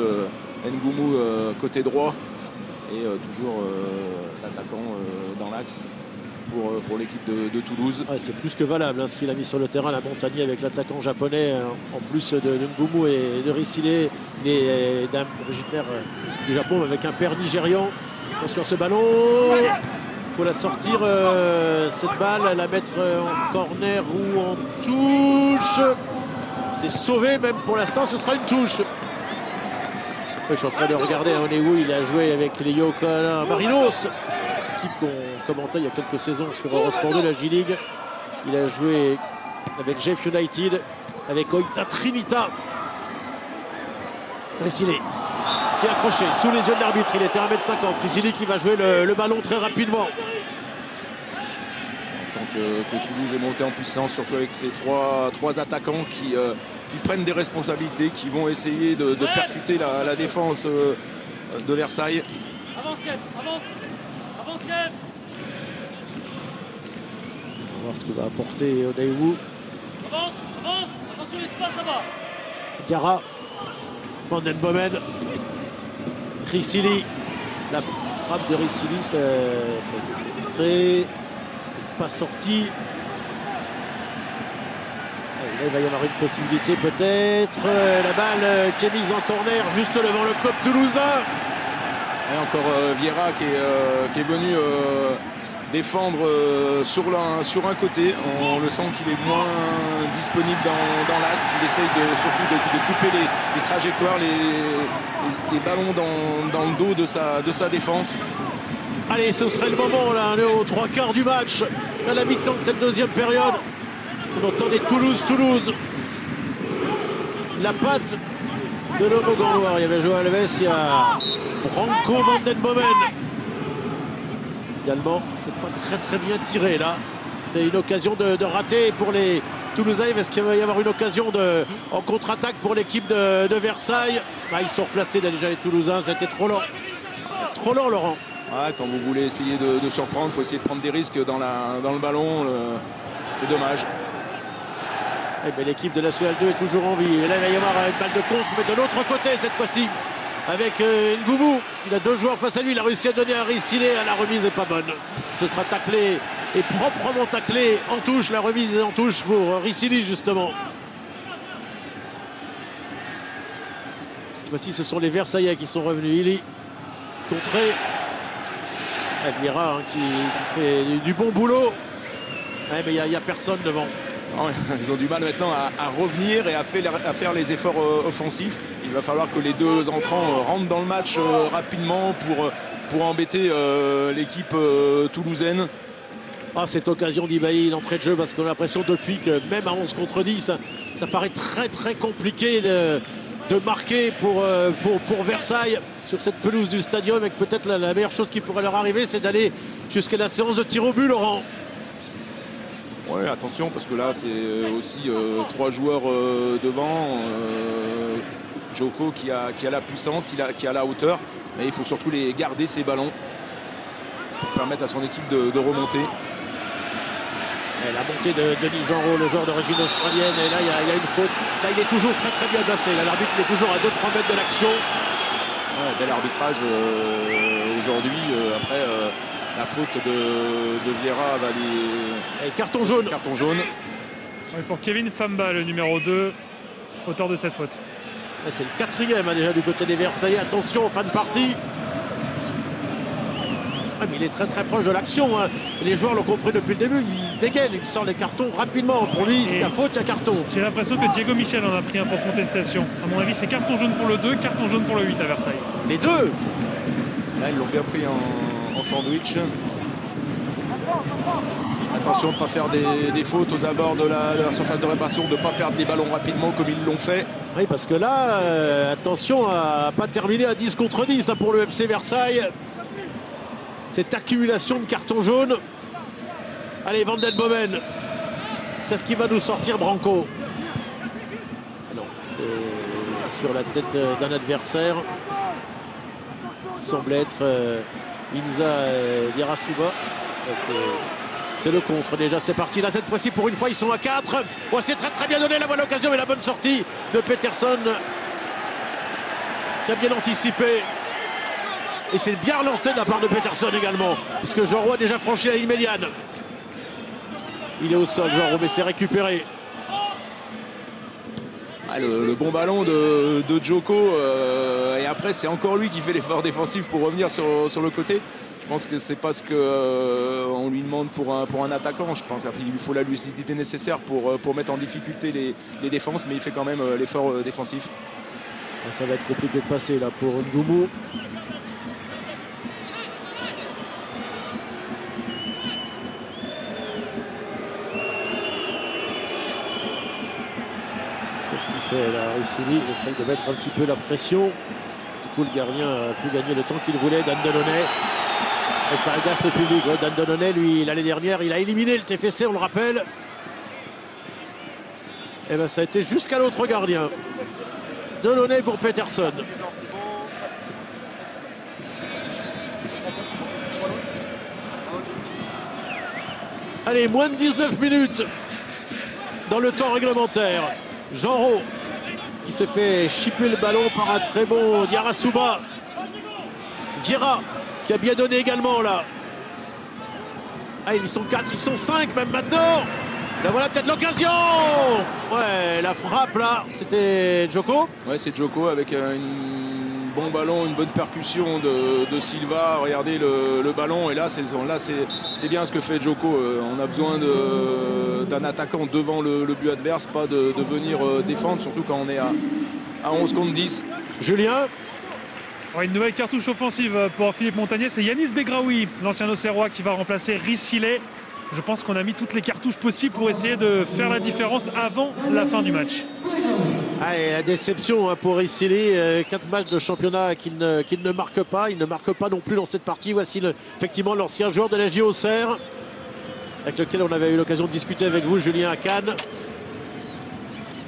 Ngoumou côté droit. Et toujours l'attaquant dans l'axe pour l'équipe de Toulouse. Ouais, c'est plus que valable hein, ce qu'il a mis sur le terrain, la Montagnier avec l'attaquant japonais en plus de Ngoumou et de Rissile. Il est originaire du Japon avec un père nigérian. Attention à ce ballon. Il faut la sortir, cette balle, la mettre en corner ou en touche. C'est sauvé même pour l'instant, ce sera une touche. Je suis en train de regarder Onagou, il a joué avec les Yokohama Marinos, équipe qu'on commentait il y a quelques saisons sur Eurosport 2, la J-League. Il a joué avec Jeff United, avec Oita Trinita. Rissile qui est accroché sous les yeux de l'arbitre, il était à 1m50. Rissile qui va jouer le ballon très rapidement. On sent que Toulouse est monté en puissance, surtout avec ces trois attaquants qui prennent des responsabilités, qui vont essayer de percuter la défense de Versailles. Avance, Kev, avance. Avance, Kev. On va voir ce que va apporter Onagou. Avance, avance. Attention, l'espace là-bas. Diarra, Van den Bomen, Rissile. La frappe de Rissile, ça a été montré. C'est pas sorti. Là, il va y avoir une possibilité peut-être. La balle qui est mise en corner juste devant le club toulousain. Et encore Vieira qui est venu défendre sur un côté. On le sent qu'il est moins disponible dans l'axe. Il essaye surtout de couper les trajectoires, les ballons dans le dos de sa défense. Allez, ce serait le moment là, on est aux 3/4 du match, à la mi-temps de cette deuxième période. On entendait Toulouse. La patte de l'homme au gant noir. Il y avait Joao Alves, il y a Branco Van den Bomen. Finalement, c'est pas très bien tiré là. C'est une occasion de rater pour les Toulousains. Est-ce qu'il va y avoir une occasion en contre-attaque pour l'équipe de Versailles? Ils sont replacés là, déjà les Toulousains, ça a été trop lent. Trop lent, Laurent. Ouais, quand vous voulez essayer de surprendre, il faut essayer de prendre des risques dans le ballon. C'est dommage. Eh bien, l'équipe de National 2 est toujours en vie. Et là, il va y avoir une balle de contre, mais de l'autre côté cette fois-ci. Avec Ngoumou. Il a deux joueurs face à lui. Il a réussi à donner un Rissile. La remise n'est pas bonne. Ce sera taclé et proprement taclé en touche. La remise est en touche pour Rissile, justement. Cette fois-ci, ce sont les Versaillais qui sont revenus. Ili contré. Vieira qui fait du bon boulot. Ouais, mais il n'y a personne devant. Ils ont du mal maintenant à revenir et à faire les efforts offensifs. Il va falloir que les deux entrants rentrent dans le match rapidement pour embêter l'équipe toulousaine. Cette occasion d'Ibaï, l'entrée de jeu, parce qu'on a l'impression depuis que même à 11 contre 10, ça paraît très compliqué de marquer pour Versailles sur cette pelouse du stadium, et que peut-être la meilleure chose qui pourrait leur arriver, c'est d'aller jusqu'à la séance de tir au but, Laurent. Ouais, attention, parce que là, c'est aussi 3 joueurs devant. Djoko qui a la puissance, qui a la hauteur. Mais il faut surtout les garder, ces ballons, pour permettre à son équipe de remonter. Et la montée de Denis Genreau, le joueur d'origine australienne. Et là, il y a une faute. Là, il est toujours très très bien placé. L'arbitre est toujours à 2-3 mètres de l'action. Ouais, bel arbitrage aujourd'hui. Après, la faute de Vieira va les... Et carton jaune. Carton jaune. Ouais, pour Kevin Famba, le numéro 2, auteur de cette faute. C'est le 4e déjà du côté des Versaillais. Attention en fin de partie. Ah, mais il est très très proche de l'action. Hein. Les joueurs l'ont compris depuis le début. Il dégaine, il sort les cartons rapidement. Pour lui, s'il y a faute, il y a carton. J'ai l'impression que Diego Michel en a pris un pour contestation. À mon avis, c'est carton jaune pour le 2, carton jaune pour le 8 à Versailles. Les deux. Là, ils l'ont bien pris en sandwich. Attention de ne pas faire des fautes aux abords de la surface de réparation, de ne pas perdre les ballons rapidement comme ils l'ont fait. Oui, parce que là, attention à ne pas terminer à 10 contre 10 hein, pour le FC Versailles. Cette accumulation de cartons jaunes. Allez, Van den Bomen. Qu'est-ce qu'il va nous sortir, Branco? Non, c'est sur la tête d'un adversaire. Il semble être Inza Dirasuba. C'est le contre déjà, c'est parti. Là, cette fois-ci, pour une fois, ils sont à 4. Oh, c'est très très bien donné, la bonne occasion et la bonne sortie de Peterson qui a bien anticipé. Et c'est bien relancé de la part de Peterson également, puisque Genreau a déjà franchi la ligne médiane. Il est au sol, Genreau, mais c'est récupéré. Ah, le bon ballon de Djoko. Et après, c'est encore lui qui fait l'effort défensif pour revenir sur le côté. Je pense que c'est pas ce qu'on lui demande pour un attaquant. Je pense qu'il lui faut la lucidité nécessaire pour mettre en difficulté les défenses, mais il fait quand même l'effort défensif. Ça va être compliqué de passer là pour Ngoumou. Qu'est-ce qu'il fait là, Ricili? Il essaye de mettre un petit peu la pression. Du coup, le gardien a pu gagner le temps qu'il voulait. Dan Delaunay. Et ça agace le public. Ouais, Dan Delaunay, lui, l'année dernière, il a éliminé le TFC, on le rappelle. Et bien, ça a été jusqu'à l'autre gardien. Delaunay pour Peterson. Allez, moins de 19 minutes dans le temps réglementaire. Genreau qui s'est fait chipper le ballon par un très bon Diarasuba. Vieira qui a bien donné également là. Ah, ils sont 4, ils sont 5 même maintenant. Là voilà peut-être l'occasion. Ouais, la frappe là, c'était Djoko. Ouais, c'est Djoko avec un bon ballon, une bonne percussion de Silva. Regardez le ballon et là c'est bien ce que fait Djoko. On a besoin d'un attaquant devant le but adverse, pas de venir défendre, surtout quand on est à 11 contre 10. Julien. Une nouvelle cartouche offensive pour Philippe Montagnier, c'est Yanis Begraoui, l'ancien Auxerrois, qui va remplacer Ricilé. Je pense qu'on a mis toutes les cartouches possibles pour essayer de faire la différence avant la fin du match. Ah, et la déception pour Ricilé, 4 matchs de championnat qu'il ne marque pas. Il ne marque pas non plus dans cette partie. Voici effectivement l'ancien joueur de la JO Auxerre, avec lequel on avait eu l'occasion de discuter avec vous, Julien, à Cannes.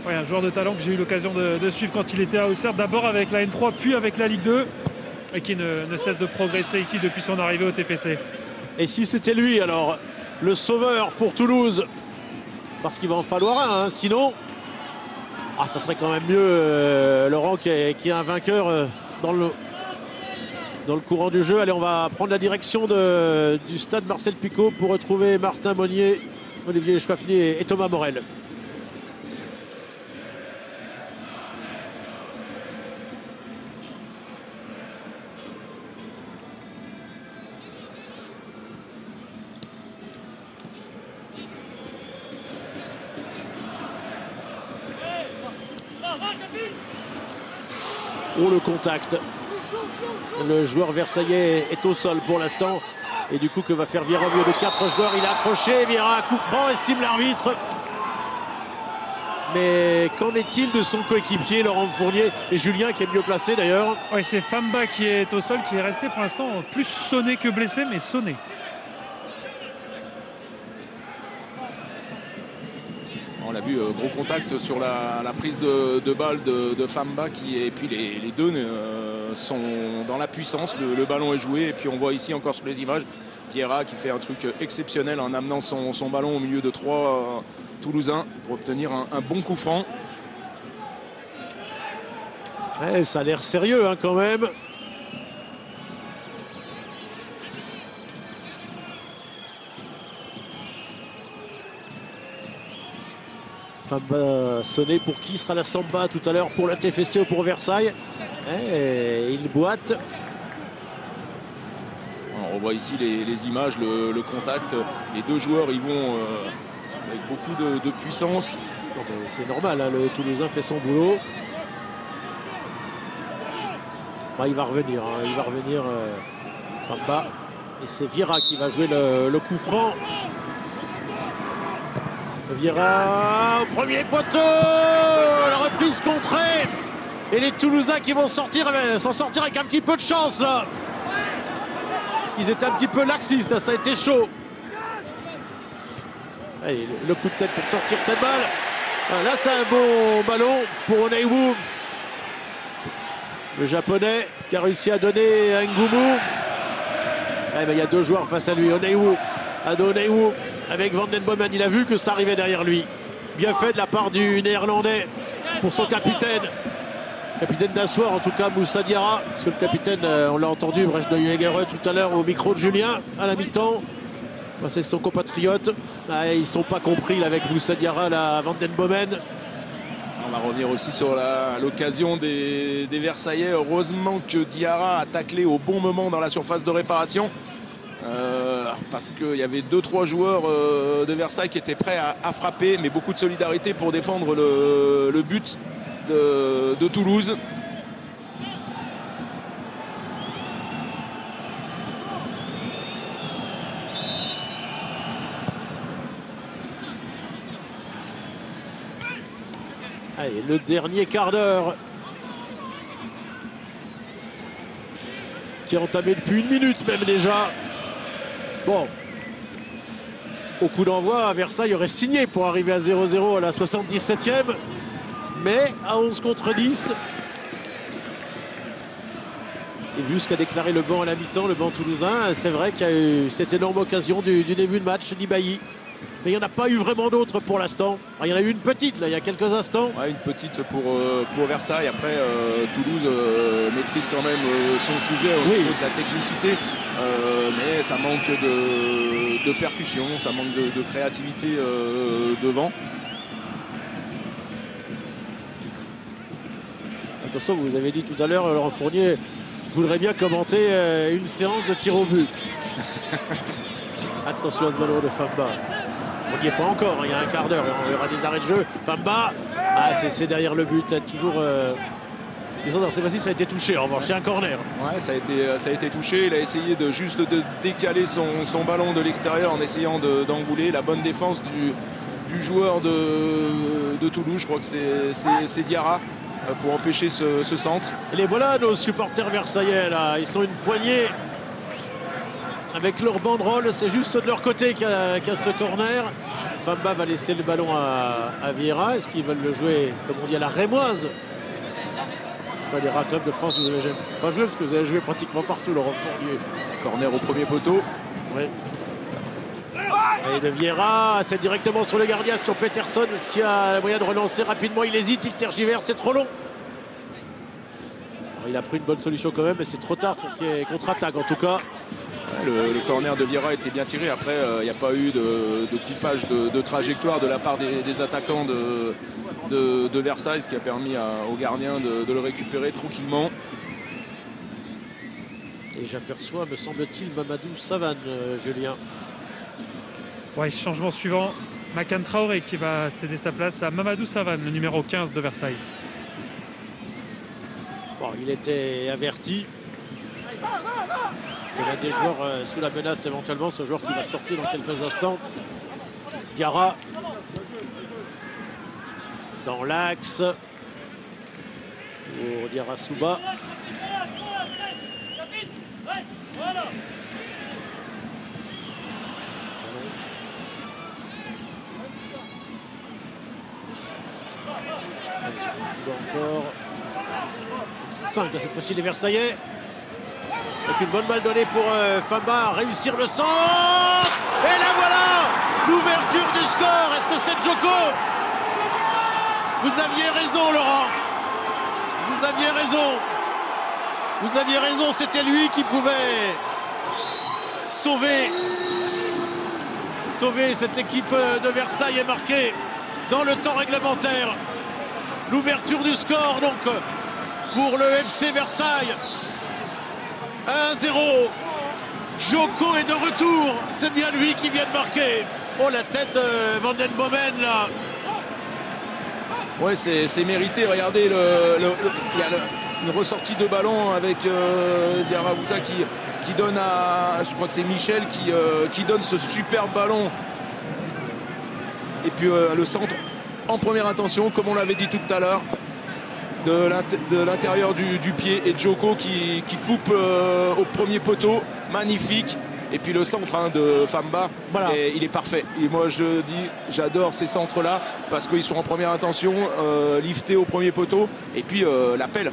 Ouais, un joueur de talent que j'ai eu l'occasion de suivre quand il était à Auxerre, d'abord avec la N3 puis avec la Ligue 2, et qui ne cesse de progresser ici depuis son arrivée au TFC. Et si c'était lui alors, le sauveur pour Toulouse, parce qu'il va en falloir un, hein, sinon ça serait quand même mieux Laurent qui est un vainqueur dans le courant du jeu. Allez, on va prendre la direction du stade Marcel Picot pour retrouver Martin Monnier, Olivier Schwafnier et Thomas Morel. Oh, le contact. Le joueur versaillais est au sol pour l'instant. Et du coup, que va faire Vieira au milieu de 4 joueurs? Il a approché. Vieira, coup franc, estime l'arbitre. Mais qu'en est-il de son coéquipier, Laurent Fournier, et Julien qui est mieux placé d'ailleurs? Oui, c'est Famba qui est au sol, qui est resté pour l'instant plus sonné que blessé, mais sonné. On l'a vu, gros contact sur la prise de balle de Famba et puis les deux sont dans la puissance. Le ballon est joué et puis on voit ici encore sur les images Vieira qui fait un truc exceptionnel en amenant son ballon au milieu de 3 Toulousains pour obtenir un bon coup franc. Ouais, ça a l'air sérieux hein, quand même. Famba sonné pour qui sera la samba tout à l'heure pour la TFC ou pour Versailles. Et il boite. On voit ici les images, le contact. Les deux joueurs ils vont avec beaucoup de puissance. C'est normal, hein, le Toulousain fait son boulot. Bah, il va revenir, hein, il va revenir Famba. Et c'est Vieira qui va jouer le coup franc. Vieira au premier poteau, la reprise contrée. Et les Toulousains qui vont s'en sortir avec un petit peu de chance là. Parce qu'ils étaient un petit peu laxistes, ça a été chaud. Allez, le coup de tête pour sortir cette balle. Là c'est un bon ballon pour Oneiwu. Le japonais qui a réussi à donner à Ngumu. Il y a deux joueurs face à lui. Oneiwu. Oneiwu avec Van den Bomen. Il a vu que ça arrivait derrière lui. Bien fait de la part du néerlandais pour son capitaine. Capitaine d'Assoir, en tout cas Moussa Diarra. Parce que le capitaine, on l'a entendu, Brecht de Jaegereux tout à l'heure au micro de Julien à la mi-temps. C'est son compatriote. Ils ne sont pas compris là, avec Moussa Diarra, la Van den Bomen. On va revenir aussi sur l'occasion des Versaillais. Heureusement que Diarra a taclé au bon moment dans la surface de réparation. Parce qu'il y avait 2-3 joueurs de Versailles qui étaient prêts à frapper, mais beaucoup de solidarité pour défendre le but de Toulouse. Allez, le dernier quart d'heure qui est entamé depuis 1 minute même déjà. Bon, au coup d'envoi, Versailles aurait signé pour arriver à 0-0 à la 77e. Mais à 11 contre 10. Et vu ce qu'a déclaré le banc à la mi-temps, le banc toulousain, c'est vrai qu'il y a eu cette énorme occasion du début de match d'Ibailly. Mais il n'y en a pas eu vraiment d'autres pour l'instant. Il y en a eu une petite là, il y a quelques instants. Ouais, une petite pour Versailles. Après, Toulouse maîtrise quand même son sujet au niveau de la technicité. Mais ça manque de percussion, ça manque de créativité devant. Attention, vous avez dit tout à l'heure, Laurent Fournier, je voudrais bien commenter une séance de tir au but. Attention à ce ballon de Famba. On n'y est pas encore, hein, il y a un quart d'heure, il y aura des arrêts de jeu. Famba, c'est derrière le but, ça va être toujours... C'est facile, ça a été touché, en revanche, c'est un corner. Ouais, ça a été touché, il a essayé de décaler son ballon de l'extérieur en essayant d'engouler la bonne défense du joueur de Toulouse. Je crois que c'est Diarra pour empêcher ce centre. Et les voilà nos supporters versaillais là, ils sont une poignée avec leur banderole, c'est juste de leur côté qu'il y a ce corner. Famba va laisser le ballon à Vieira. Est-ce qu'ils veulent le jouer, comme on dit, à la rémoise? Enfin, des rares clubs de France, vous avez jamais pas joué parce que vous avez joué pratiquement partout, Laurent Fournier. Corner au premier poteau. Oui. Et de Vieira, c'est directement sur le gardien, sur Peterson. Est-ce qu'il y a moyen de relancer rapidement? Il hésite, il tergiverse, c'est trop long. Alors, il a pris une bonne solution quand même, mais c'est trop tard pour qu'il y ait contre-attaque en tout cas. Ouais, le corner de Vieira était bien tiré. Après, il n'y a pas eu de coupage de trajectoire de la part des attaquants de Versailles, ce qui a permis au gardien de le récupérer tranquillement. Et j'aperçois, me semble-t-il, Mamadou Savane, Julien. Ouais, changement suivant. Makan Traoré qui va céder sa place à Mamadou Savane, le numéro 15 de Versailles. Bon, il était averti. C'était l'un des joueurs sous la menace éventuellement, ce joueur qui va sortir dans quelques instants. Diarra dans l'axe pour Diarra Souba. Encore 5 cette fois-ci les Versaillais. Avec une bonne balle donnée pour Famba, réussir le centre. Et là voilà, l'ouverture du score. Est-ce que c'est Djoko? Vous aviez raison, Laurent. Vous aviez raison. Vous aviez raison, c'était lui qui pouvait sauver cette équipe de Versailles et marquer dans le temps réglementaire. L'ouverture du score donc pour le FC Versailles. 1-0. Djoko est de retour. C'est bien lui qui vient de marquer. Oh, la tête de Van den Bomen là. Ouais, c'est mérité. Regardez, il y a une ressortie de ballon avec Diarra qui donne à, je crois que c'est Michel qui donne ce superbe ballon. Et puis le centre en première intention, comme on l'avait dit tout à l'heure, de l'intérieur du pied, et Djoko qui coupe au premier poteau, magnifique. Et puis le centre de Famba, voilà. Et il est parfait. Et moi je dis, j'adore ces centres-là parce qu'ils sont en première intention, liftés au premier poteau. Et puis l'appel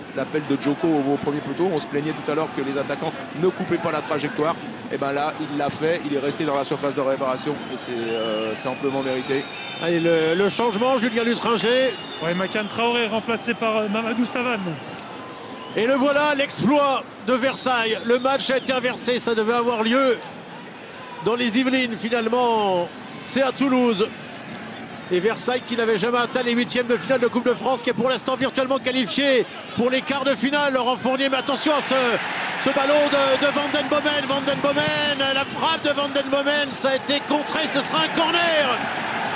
de Djoko au premier poteau. On se plaignait tout à l'heure que les attaquants ne coupaient pas la trajectoire. Et bien là, il l'a fait. Il est resté dans la surface de réparation. Et c'est amplement mérité. Allez, le changement, Julien Lutringer. Ouais, Makan Traoré remplacé par Mamadou Savane. Et le voilà, l'exploit de Versailles. Le match a été inversé, ça devait avoir lieu dans les Yvelines. Finalement, c'est à Toulouse. Et Versailles qui n'avait jamais atteint les huitièmes de finale de Coupe de France, qui est pour l'instant virtuellement qualifié pour les quarts de finale. Laurent Fournier, mais attention à ce ballon de Van den Bomen. Van den Bomen, la frappe de Van den Bomen, ça a été contré, ce sera un corner.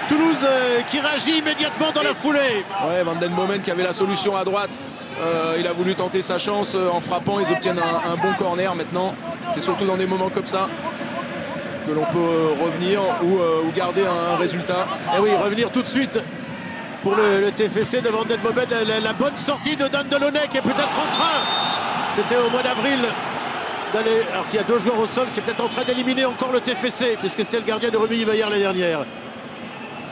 Toulouse qui réagit immédiatement dans la foulée. Ouais, Van den Bomen qui avait la solution à droite. Il a voulu tenter sa chance en frappant. Ils obtiennent un bon corner maintenant. C'est surtout dans des moments comme ça que l'on peut revenir ou garder un résultat. Et oui, revenir tout de suite pour le TFC de Van den Bomen. La bonne sortie de Dan Delaunay qui est peut-être en train. C'était au mois d'avril d'aller. Alors qu'il y a 2 joueurs au sol qui est peut-être en train d'éliminer encore le TFC, puisque c'était le gardien de Remy Ivaillard l'année dernière.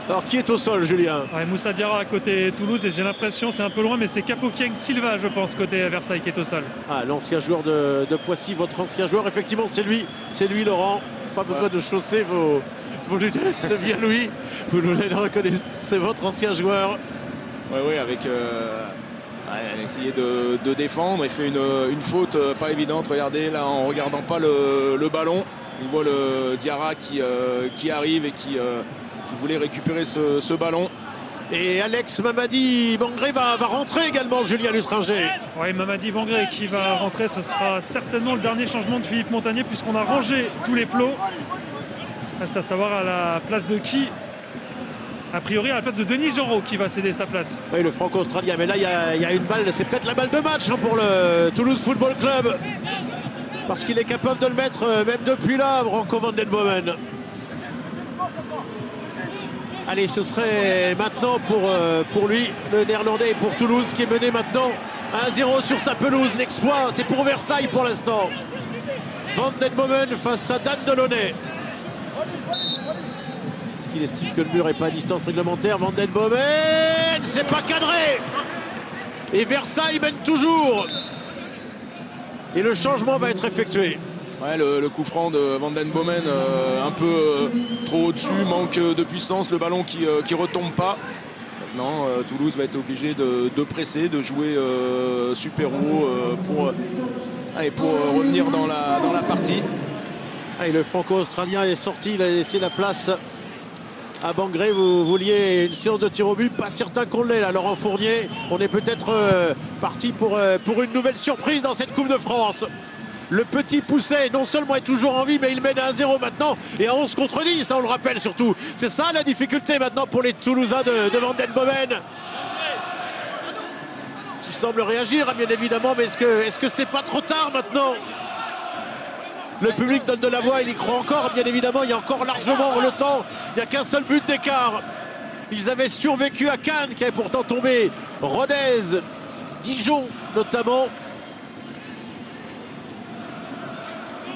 Alors qui est au sol, Julien? Ouais, Moussa Diarra à côté Toulouse, et j'ai l'impression, c'est un peu loin, mais c'est Capokieng Silva, je pense, côté Versailles qui est au sol. Ah, l'ancien joueur de Poissy, votre ancien joueur, effectivement, c'est lui, Laurent. Pas besoin de chausser vos lunettes, c'est bien lui. Vous nous le reconnaissez, c'est votre ancien joueur. Oui, avec elle a essayé de défendre et fait une faute pas évidente. Regardez, là, en regardant pas le ballon, on voit le Diarra qui arrive et qui voulait récupérer ce ballon. Et Alex Mamadi Bangré va rentrer également, Julien Lutringer. Oui, Mamadi Bangré qui va rentrer, ce sera certainement le dernier changement de Philippe Montagnier, puisqu'on a rangé tous les plots. Reste à savoir à la place de qui. A priori à la place de Denis Genreau qui va céder sa place. Oui, le franco-australien, mais là il y a une balle, c'est peut-être la balle de match pour le Toulouse Football Club. Parce qu'il est capable de le mettre même depuis là, Branco Van den Bomen. Allez, ce serait maintenant pour lui, le Néerlandais, et pour Toulouse qui est mené maintenant 1-0 sur sa pelouse. L'exploit, c'est pour Versailles pour l'instant. Van den Bomen face à Dan Delaunay. Est-ce qu'il estime que le mur n'est pas à distance réglementaire? Van den Bomen, c'est pas cadré. Et Versailles mène toujours. Et le changement va être effectué. Ouais, le coup franc de Van den Bomen, un peu trop au-dessus, manque de puissance, le ballon qui retombe pas. Maintenant, Toulouse va être obligé de presser, de jouer super haut pour revenir dans la partie. Et le franco-australien est sorti, il a laissé la place à Bangré. Vous vouliez une séance de tir au but, pas certain qu'on l'ait là, Laurent Fournier. On est peut-être parti pour une nouvelle surprise dans cette Coupe de France. Le petit Pousset, non seulement est toujours en vie, mais il mène à 1-0 maintenant et à 11 contre 10, ça on le rappelle surtout. C'est ça la difficulté maintenant pour les Toulousains de Van den Bomen. Qui semble réagir, bien évidemment, mais est-ce que c'est pas trop tard maintenant? Le public donne de la voix, il y croit encore, bien évidemment, il y a encore largement le temps. Il n'y a qu'un seul but d'écart. Ils avaient survécu à Cannes, qui avait pourtant tombé Rodez, Dijon notamment.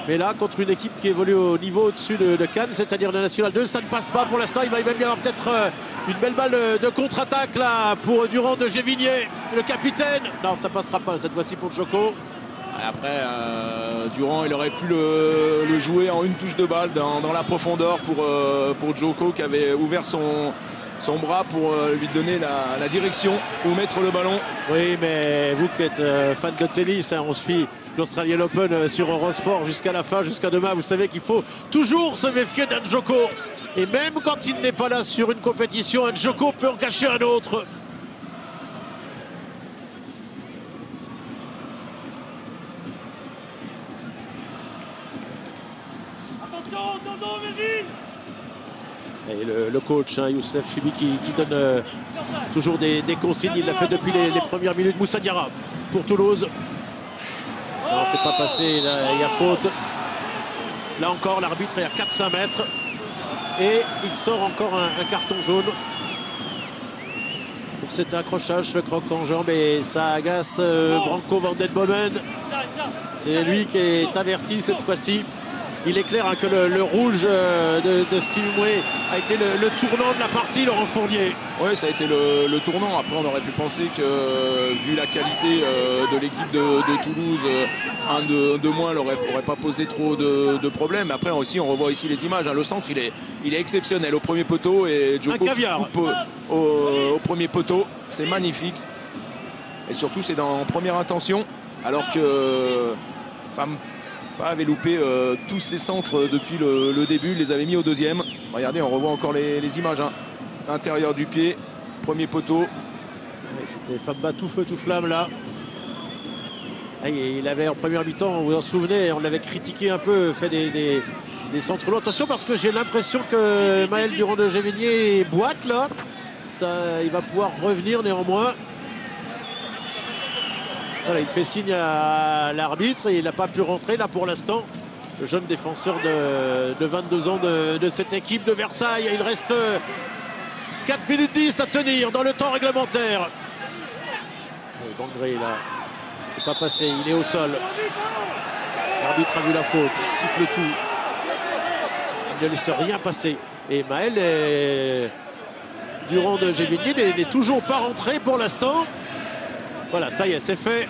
Mais là, contre une équipe qui évolue au niveau au-dessus de Cannes, c'est-à-dire le National 2, ça ne passe pas pour l'instant. Il va même y avoir peut-être une belle balle de contre-attaque là pour Durand de Gévigné, le capitaine. Non, ça passera pas cette fois-ci pour Djoko. Après, Durand, il aurait pu le jouer en une touche de balle dans la profondeur pour Djoko qui avait ouvert son bras pour lui donner la direction où mettre le ballon. Oui, mais vous qui êtes fan de tennis, hein, on se fie l'Australian Open sur Eurosport jusqu'à la fin, jusqu'à demain. Vous savez qu'il faut toujours se méfier d'un Djoko. Et même quand il n'est pas là sur une compétition, un Djoko peut en cacher un autre. Attention, Dodo, Melvin. Et le coach, hein, Youssef Chibi, qui donne toujours des consignes. Il l'a fait depuis les premières minutes. Moussa Diarra pour Toulouse. Non, c'est pas passé. Il y a faute. Là encore, l'arbitre est à 4-5 mètres. Et il sort encore un carton jaune pour cet accrochage, ce croc en jambe. Et ça agace Branco van den Bomen. C'est lui qui est averti cette fois-ci. Il est clair hein, que le rouge de Steve Mouet a été le tournant de la partie, Laurent Fournier. Oui, ça a été le tournant. Après, on aurait pu penser que, vu la qualité de l'équipe de Toulouse, un de moins n'aurait pas posé trop de problèmes. Après, aussi, on revoit ici les images. Hein. Le centre, il est exceptionnel au premier poteau. Et Djoko coupe au premier poteau. C'est magnifique. Et surtout, c'est en première intention. Alors que avait loupé tous ses centres depuis le début. Il les avait mis au deuxième. Regardez, on revoit encore les images. Hein. Intérieur du pied, premier poteau. C'était Famba tout feu tout flamme là. Et il avait en première mi-temps, vous vous en souvenez, on l'avait critiqué un peu, fait des centres longs. Attention parce que j'ai l'impression que Maël Durand de Gévigné boite là. Il va pouvoir revenir néanmoins. Voilà, il fait signe à l'arbitre et il n'a pas pu rentrer là pour l'instant. Le jeune défenseur de 22 ans de cette équipe de Versailles. Il reste 4 minutes 10 à tenir dans le temps réglementaire. Bangré là, c'est pas passé, il est au sol. L'arbitre a vu la faute, il siffle tout. Il ne laisse rien passer. Et Maël Durand de Gévigné n'est toujours pas rentré pour l'instant. Voilà, ça y est, c'est fait.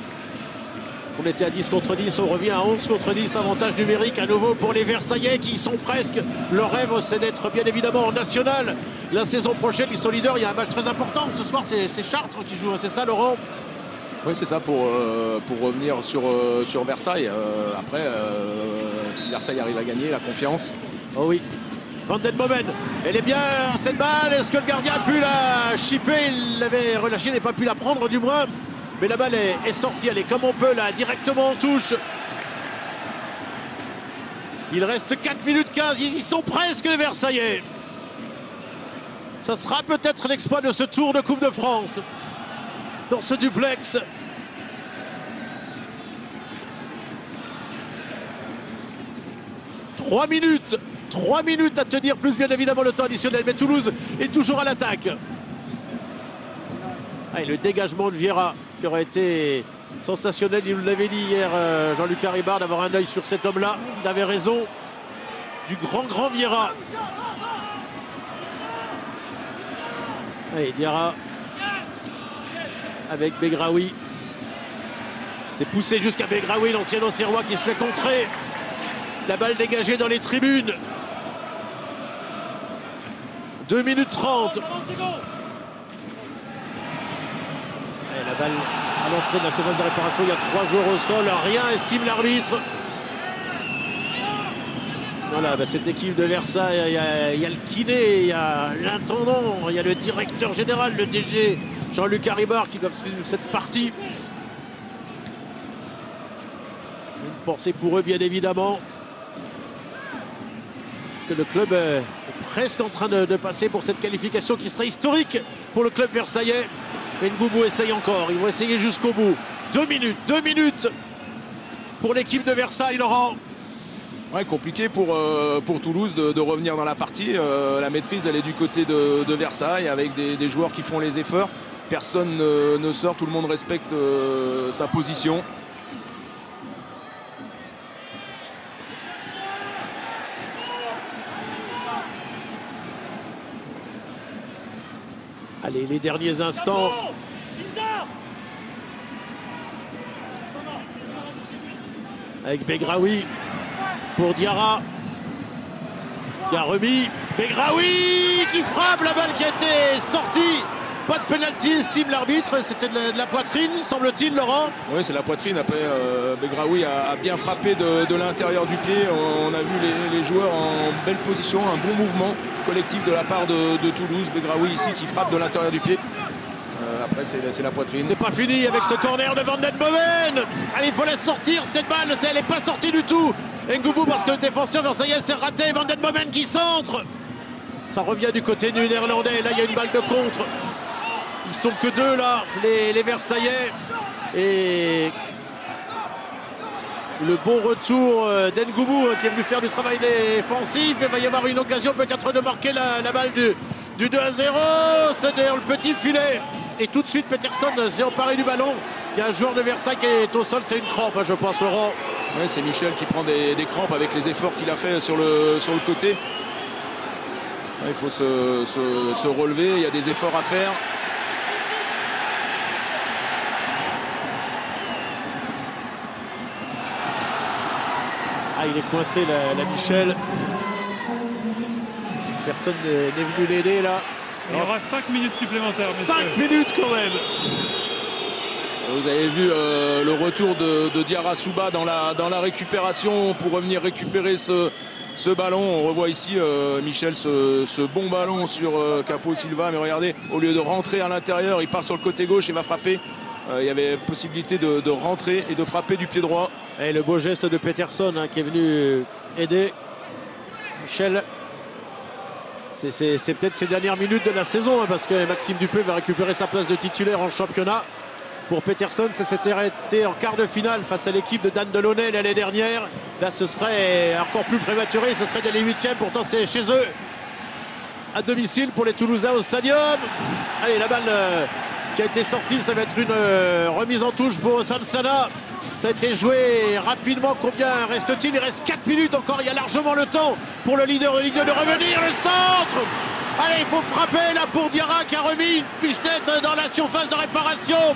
On était à 10 contre 10, on revient à 11 contre 10. Avantage numérique à nouveau pour les Versaillais qui sont presque. Leur rêve, c'est d'être bien évidemment en national. La saison prochaine, ils sont leaders. Il y a un match très important. Ce soir, c'est Chartres qui joue. C'est ça, Laurent? Oui, c'est ça pour revenir sur Versailles. Après, si Versailles arrive à gagner, la confiance. Oh oui. Van den Bomen, elle est bien, cette balle. Est-ce que le gardien a pu la chipper? Il l'avait relâchée, il n'a pas pu la prendre du moins. Mais la balle est sortie, elle est comme on peut là, directement en touche. Il reste 4 minutes 15, ils y sont presque les Versaillais. Ça sera peut-être l'exploit de ce tour de Coupe de France. Dans ce duplex. Trois minutes à tenir, plus bien évidemment le temps additionnel. Mais Toulouse est toujours à l'attaque. Et le dégagement de Vieira qui aurait été sensationnel. Il nous l'avait dit hier, Jean-Luc Haribard, d'avoir un œil sur cet homme-là. Il avait raison. Du grand Vieira. Allez, Diarra avec Begraoui. C'est poussé jusqu'à Begraoui, l'ancien Auxerrois qui se fait contrer. La balle dégagée dans les tribunes. 2 minutes 30. Et la balle à l'entrée de la surface de réparation. Il y a 3 joueurs au sol. Rien, estime l'arbitre. Voilà, cette équipe de Versailles, il y a le kiné, il y a l'intendant, il y a le directeur général, le DG, Jean-Luc Haribard, qui doivent suivre cette partie. Une pensée pour eux, bien évidemment. Parce que le club est presque en train de passer pour cette qualification qui serait historique pour le club versaillais. Mais Ngoubou essaye encore, ils vont essayer jusqu'au bout. 2 minutes pour l'équipe de Versailles, Laurent. Ouais, compliqué pour Toulouse de revenir dans la partie. La maîtrise, elle est du côté de Versailles avec des joueurs qui font les efforts. Personne ne sort, tout le monde respecte sa position. Allez, les derniers instants. Avec Begraoui pour Diarra qui a remis. Begraoui qui frappe, la balle qui a été sortie. Pas de pénalty, estime l'arbitre. C'était de la poitrine, semble-t-il, Laurent. Oui, c'est la poitrine. Après, Begraoui a bien frappé de l'intérieur du pied. On a vu les joueurs en belle position, un bon mouvement collectif de la part de Toulouse. Begraoui ici qui frappe de l'intérieur du pied. Après, c'est la poitrine. C'est pas fini avec ce corner de Van Den Bomen. Allez, il faut la sortir, cette balle. Elle n'est pas sortie du tout. Ngoubou, parce que le défenseur versaillais s'est raté. Van Den Bomen qui centre. Ça revient du côté du Néerlandais. Là, il y a une balle de contre. Ils sont que deux, là, les Versaillais. Et le bon retour d'Ngoubou qui est venu faire du travail défensif. Il va y avoir une occasion peut-être de marquer la balle du 2-0. C'est d'ailleurs le petit filet. Et tout de suite, Peterson s'est emparé du ballon. Il y a un joueur de Versailles qui est au sol. C'est une crampe, je pense, Laurent. Oui, c'est Michel qui prend des crampes avec les efforts qu'il a fait sur le côté. Il faut se relever. Il y a des efforts à faire. Ah, il est coincé, la Michel. Personne n'est venu l'aider, là. Il y aura 5 minutes supplémentaires. 5 minutes quand même. Vous avez vu le retour de Diarra Souba dans la récupération pour revenir récupérer ce ballon. On revoit ici Michel ce bon ballon sur Capo Silva. Mais regardez, au lieu de rentrer à l'intérieur, il part sur le côté gauche et va frapper. Il y avait possibilité de rentrer et de frapper du pied droit. Et le beau geste de Peterson qui est venu aider Michel. C'est peut-être ses dernières minutes de la saison parce que Maxime Dupé va récupérer sa place de titulaire en championnat. Pour Peterson, ça s'était arrêté en quart de finale face à l'équipe de Dan Delaunay l'année dernière. Là, ce serait encore plus prématuré. Ce serait dès les huitièmes. Pourtant, c'est chez eux. À domicile pour les Toulousains au Stadium. Allez, la balle qui a été sortie, ça va être une remise en touche pour Samsana. Ça a été joué rapidement. Combien reste-t-il? Il reste 4 minutes encore. Il y a largement le temps pour le leader de Ligue 2 de revenir. Le centre. Allez, il faut frapper là pour Diarra qui a remis une pichenette dans la surface de réparation.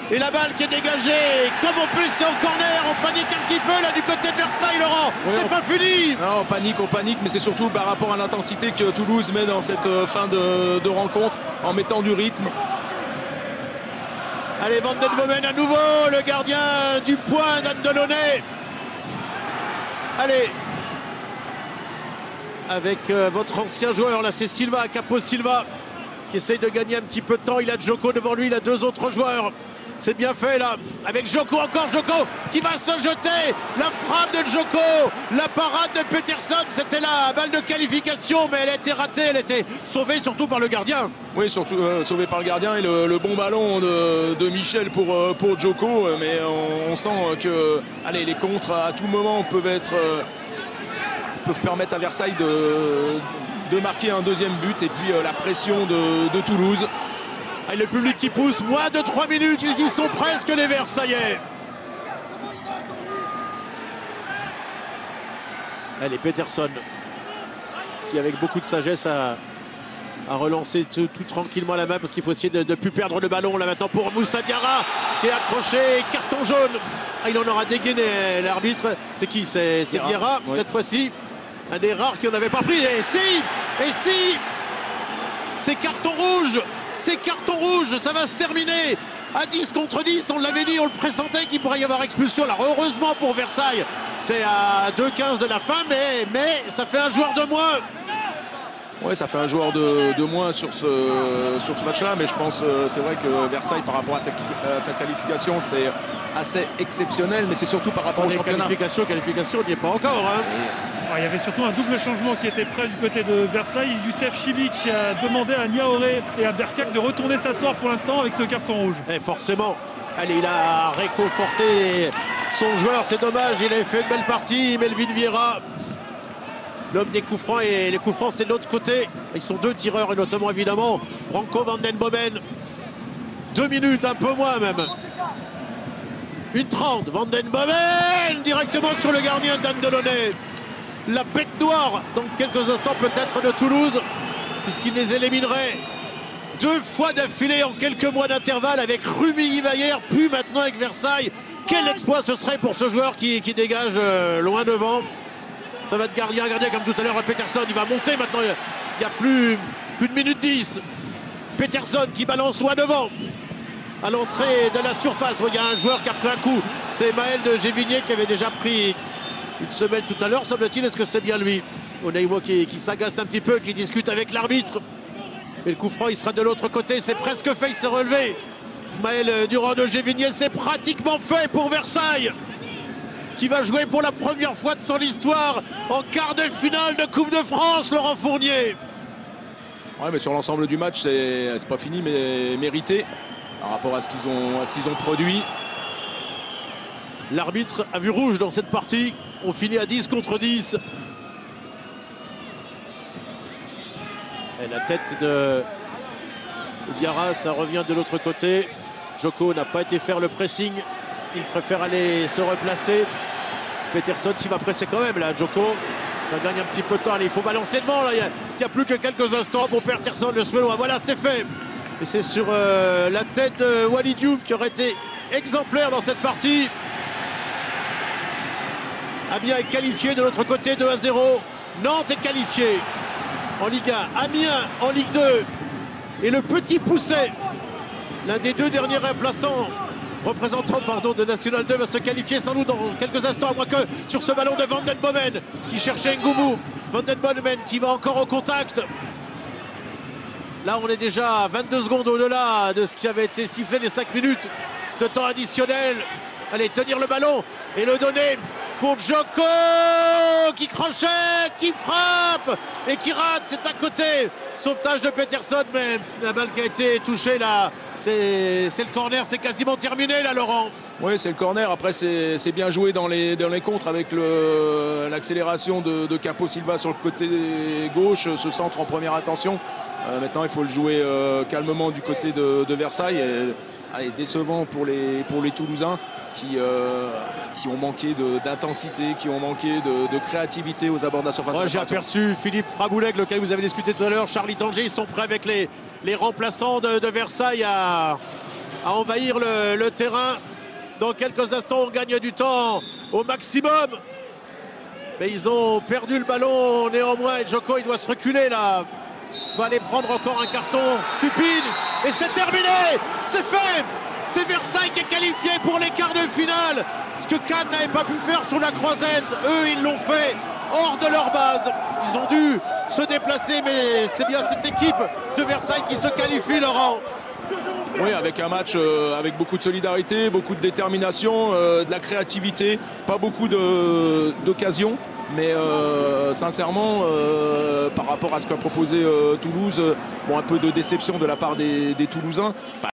Et la balle qui est dégagée. Comme on peut, c'est en corner. On panique un petit peu là du côté de Versailles, Laurent. Oui, c'est pas fini. Non, on panique, mais c'est surtout par rapport à l'intensité que Toulouse met dans cette fin de rencontre en mettant du rythme. Allez, Van Den Bomen à nouveau, le gardien du point Dan Delaunay. Allez, avec votre ancien joueur, là c'est Silva, Capo Silva, qui essaye de gagner un petit peu de temps. Il a Djoko devant lui, il a deux autres joueurs. C'est bien fait là, avec Djoko, encore Djoko qui va se jeter. La frappe de Djoko, la parade de Peterson, c'était la balle de qualification, mais elle a été ratée, elle a été sauvée surtout par le gardien. Oui, surtout sauvée par le gardien et le bon ballon de Michel pour Djoko, mais on sent que allez, les contres à tout moment peuvent permettre à Versailles de marquer un deuxième but et puis la pression de Toulouse. Et le public qui pousse, moins de 3 minutes, ils y sont presque les Versaillais. Allez, Peterson, qui avec beaucoup de sagesse a relancé tout tranquillement la main parce qu'il faut essayer de ne plus perdre le ballon. Là maintenant pour Moussa Diarra qui est accroché, carton jaune. Ah, il en aura dégainé l'arbitre. C'est qui? C'est Diarra, oui. Cette fois-ci. Un des rares qui n'en avait pas pris. Et si c'est carton rouge. C'est carton rouge, ça va se terminer à 10 contre 10, on l'avait dit, on le pressentait qu'il pourrait y avoir expulsion. Alors heureusement pour Versailles, c'est à 2-15 de la fin, mais ça fait un joueur de moins. Oui, ça fait un joueur de moins sur ce match-là, mais je pense c'est vrai que Versailles, par rapport à sa qualification, c'est assez exceptionnel, mais c'est surtout par rapport au championnat. Qualification, on n'y est pas encore. Hein. Il y avait surtout un double changement qui était prêt du côté de Versailles. Youssef Chibi qui a demandé à Niaoré et à Berkak de retourner s'asseoir pour l'instant avec ce carton rouge. Et forcément, allez, il a réconforté son joueur, c'est dommage, il a fait une belle partie. Melvin Vieira, l'homme des coups francs, et les coups francs c'est de l'autre côté. Ils sont deux tireurs et notamment évidemment Branco Van Den Bomen. 2 minutes, un peu moins même. 1:30, Van Den Bomen directement sur le gardien Dan Delaunay. La bête noire dans quelques instants peut-être de Toulouse, puisqu'il les éliminerait 2 fois d'affilée en quelques mois d'intervalle avec Rumi-Ivaillère, puis maintenant avec Versailles. Quel exploit ce serait pour ce joueur qui dégage loin devant. Ça va être gardien comme tout à l'heure. Peterson, il va monter maintenant. Il n'y a plus qu'une minute 10. Peterson qui balance loin devant. À l'entrée de la surface, il y a un joueur qui a pris un coup. C'est Maël de Gévigné qui avait déjà pris une semelle tout à l'heure, semble-t-il. Est-ce que c'est bien lui? Oneiwo qui s'agace un petit peu, qui discute avec l'arbitre. Et le coup franc, il sera de l'autre côté. C'est presque fait, il s'est relevé. Maël Durand de Gévigné, c'est pratiquement fait pour Versailles, qui va jouer pour la première fois de son histoire en quart de finale de Coupe de France, Laurent Fournier. Ouais, mais sur l'ensemble du match, c'est pas fini, mais mérité par rapport à ce qu'ils ont produit. L'arbitre a vu rouge dans cette partie. On finit à 10 contre 10. Et la tête de Diarra, ça revient de l'autre côté. Joko n'a pas été faire le pressing. Il préfère aller se replacer. Peterson s'y va presser quand même là. Joko, ça gagne un petit peu de temps. Allez, il faut balancer devant là. Il n'y a plus que quelques instants pour Peterson, le Suédois. Voilà, c'est fait. Et c'est sur la tête de Walid Diouf qui aurait été exemplaire dans cette partie. Amiens est qualifié de l'autre côté, 2-0. Nantes est qualifié en Ligue 1. Amiens en Ligue 2. Et le Petit Pousset, l'un des 2 derniers représentants de National 2, va se qualifier sans doute dans quelques instants, à moins que sur ce ballon de Van den Bomen qui cherchait Ngoumou. Van den Bomen qui va encore au contact. Là, on est déjà à 22 secondes au-delà de ce qui avait été sifflé, les 5 minutes de temps additionnel. Allez, tenir le ballon et le donner pour Joko qui crochette, qui frappe et qui rate. C'est à côté. Sauvetage de Peterson, mais la balle qui a été touchée là, c'est le corner. C'est quasiment terminé là, Laurent. Oui, c'est le corner. Après, c'est bien joué dans les contres avec l'accélération de Capo Silva sur le côté gauche, ce centre en première intention. Maintenant, il faut le jouer calmement du côté de Versailles. Allez, décevant pour les Toulousains qui ont manqué d'intensité, qui ont manqué de créativité aux abords de la surface. Ouais, j'ai aperçu Philippe Fraboulet, avec lequel vous avez discuté tout à l'heure, Charlie Tanger. Ils sont prêts avec les remplaçants de Versailles à envahir le terrain. Dans quelques instants, on gagne du temps au maximum. Mais ils ont perdu le ballon néanmoins. Et Joko, il doit se reculer là. Il va aller prendre encore un carton stupide. Et c'est terminé. C'est fait. C'est Versailles qui est qualifié pour les quarts de finale. Ce que Cannes n'avait pas pu faire sur la croisette, eux, ils l'ont fait hors de leur base. Ils ont dû se déplacer, mais c'est bien cette équipe de Versailles qui se qualifie, Laurent. Oui, avec un match avec beaucoup de solidarité, beaucoup de détermination, de la créativité, pas beaucoup d'occasions. Mais sincèrement, par rapport à ce qu'a proposé Toulouse, un peu de déception de la part des Toulousains.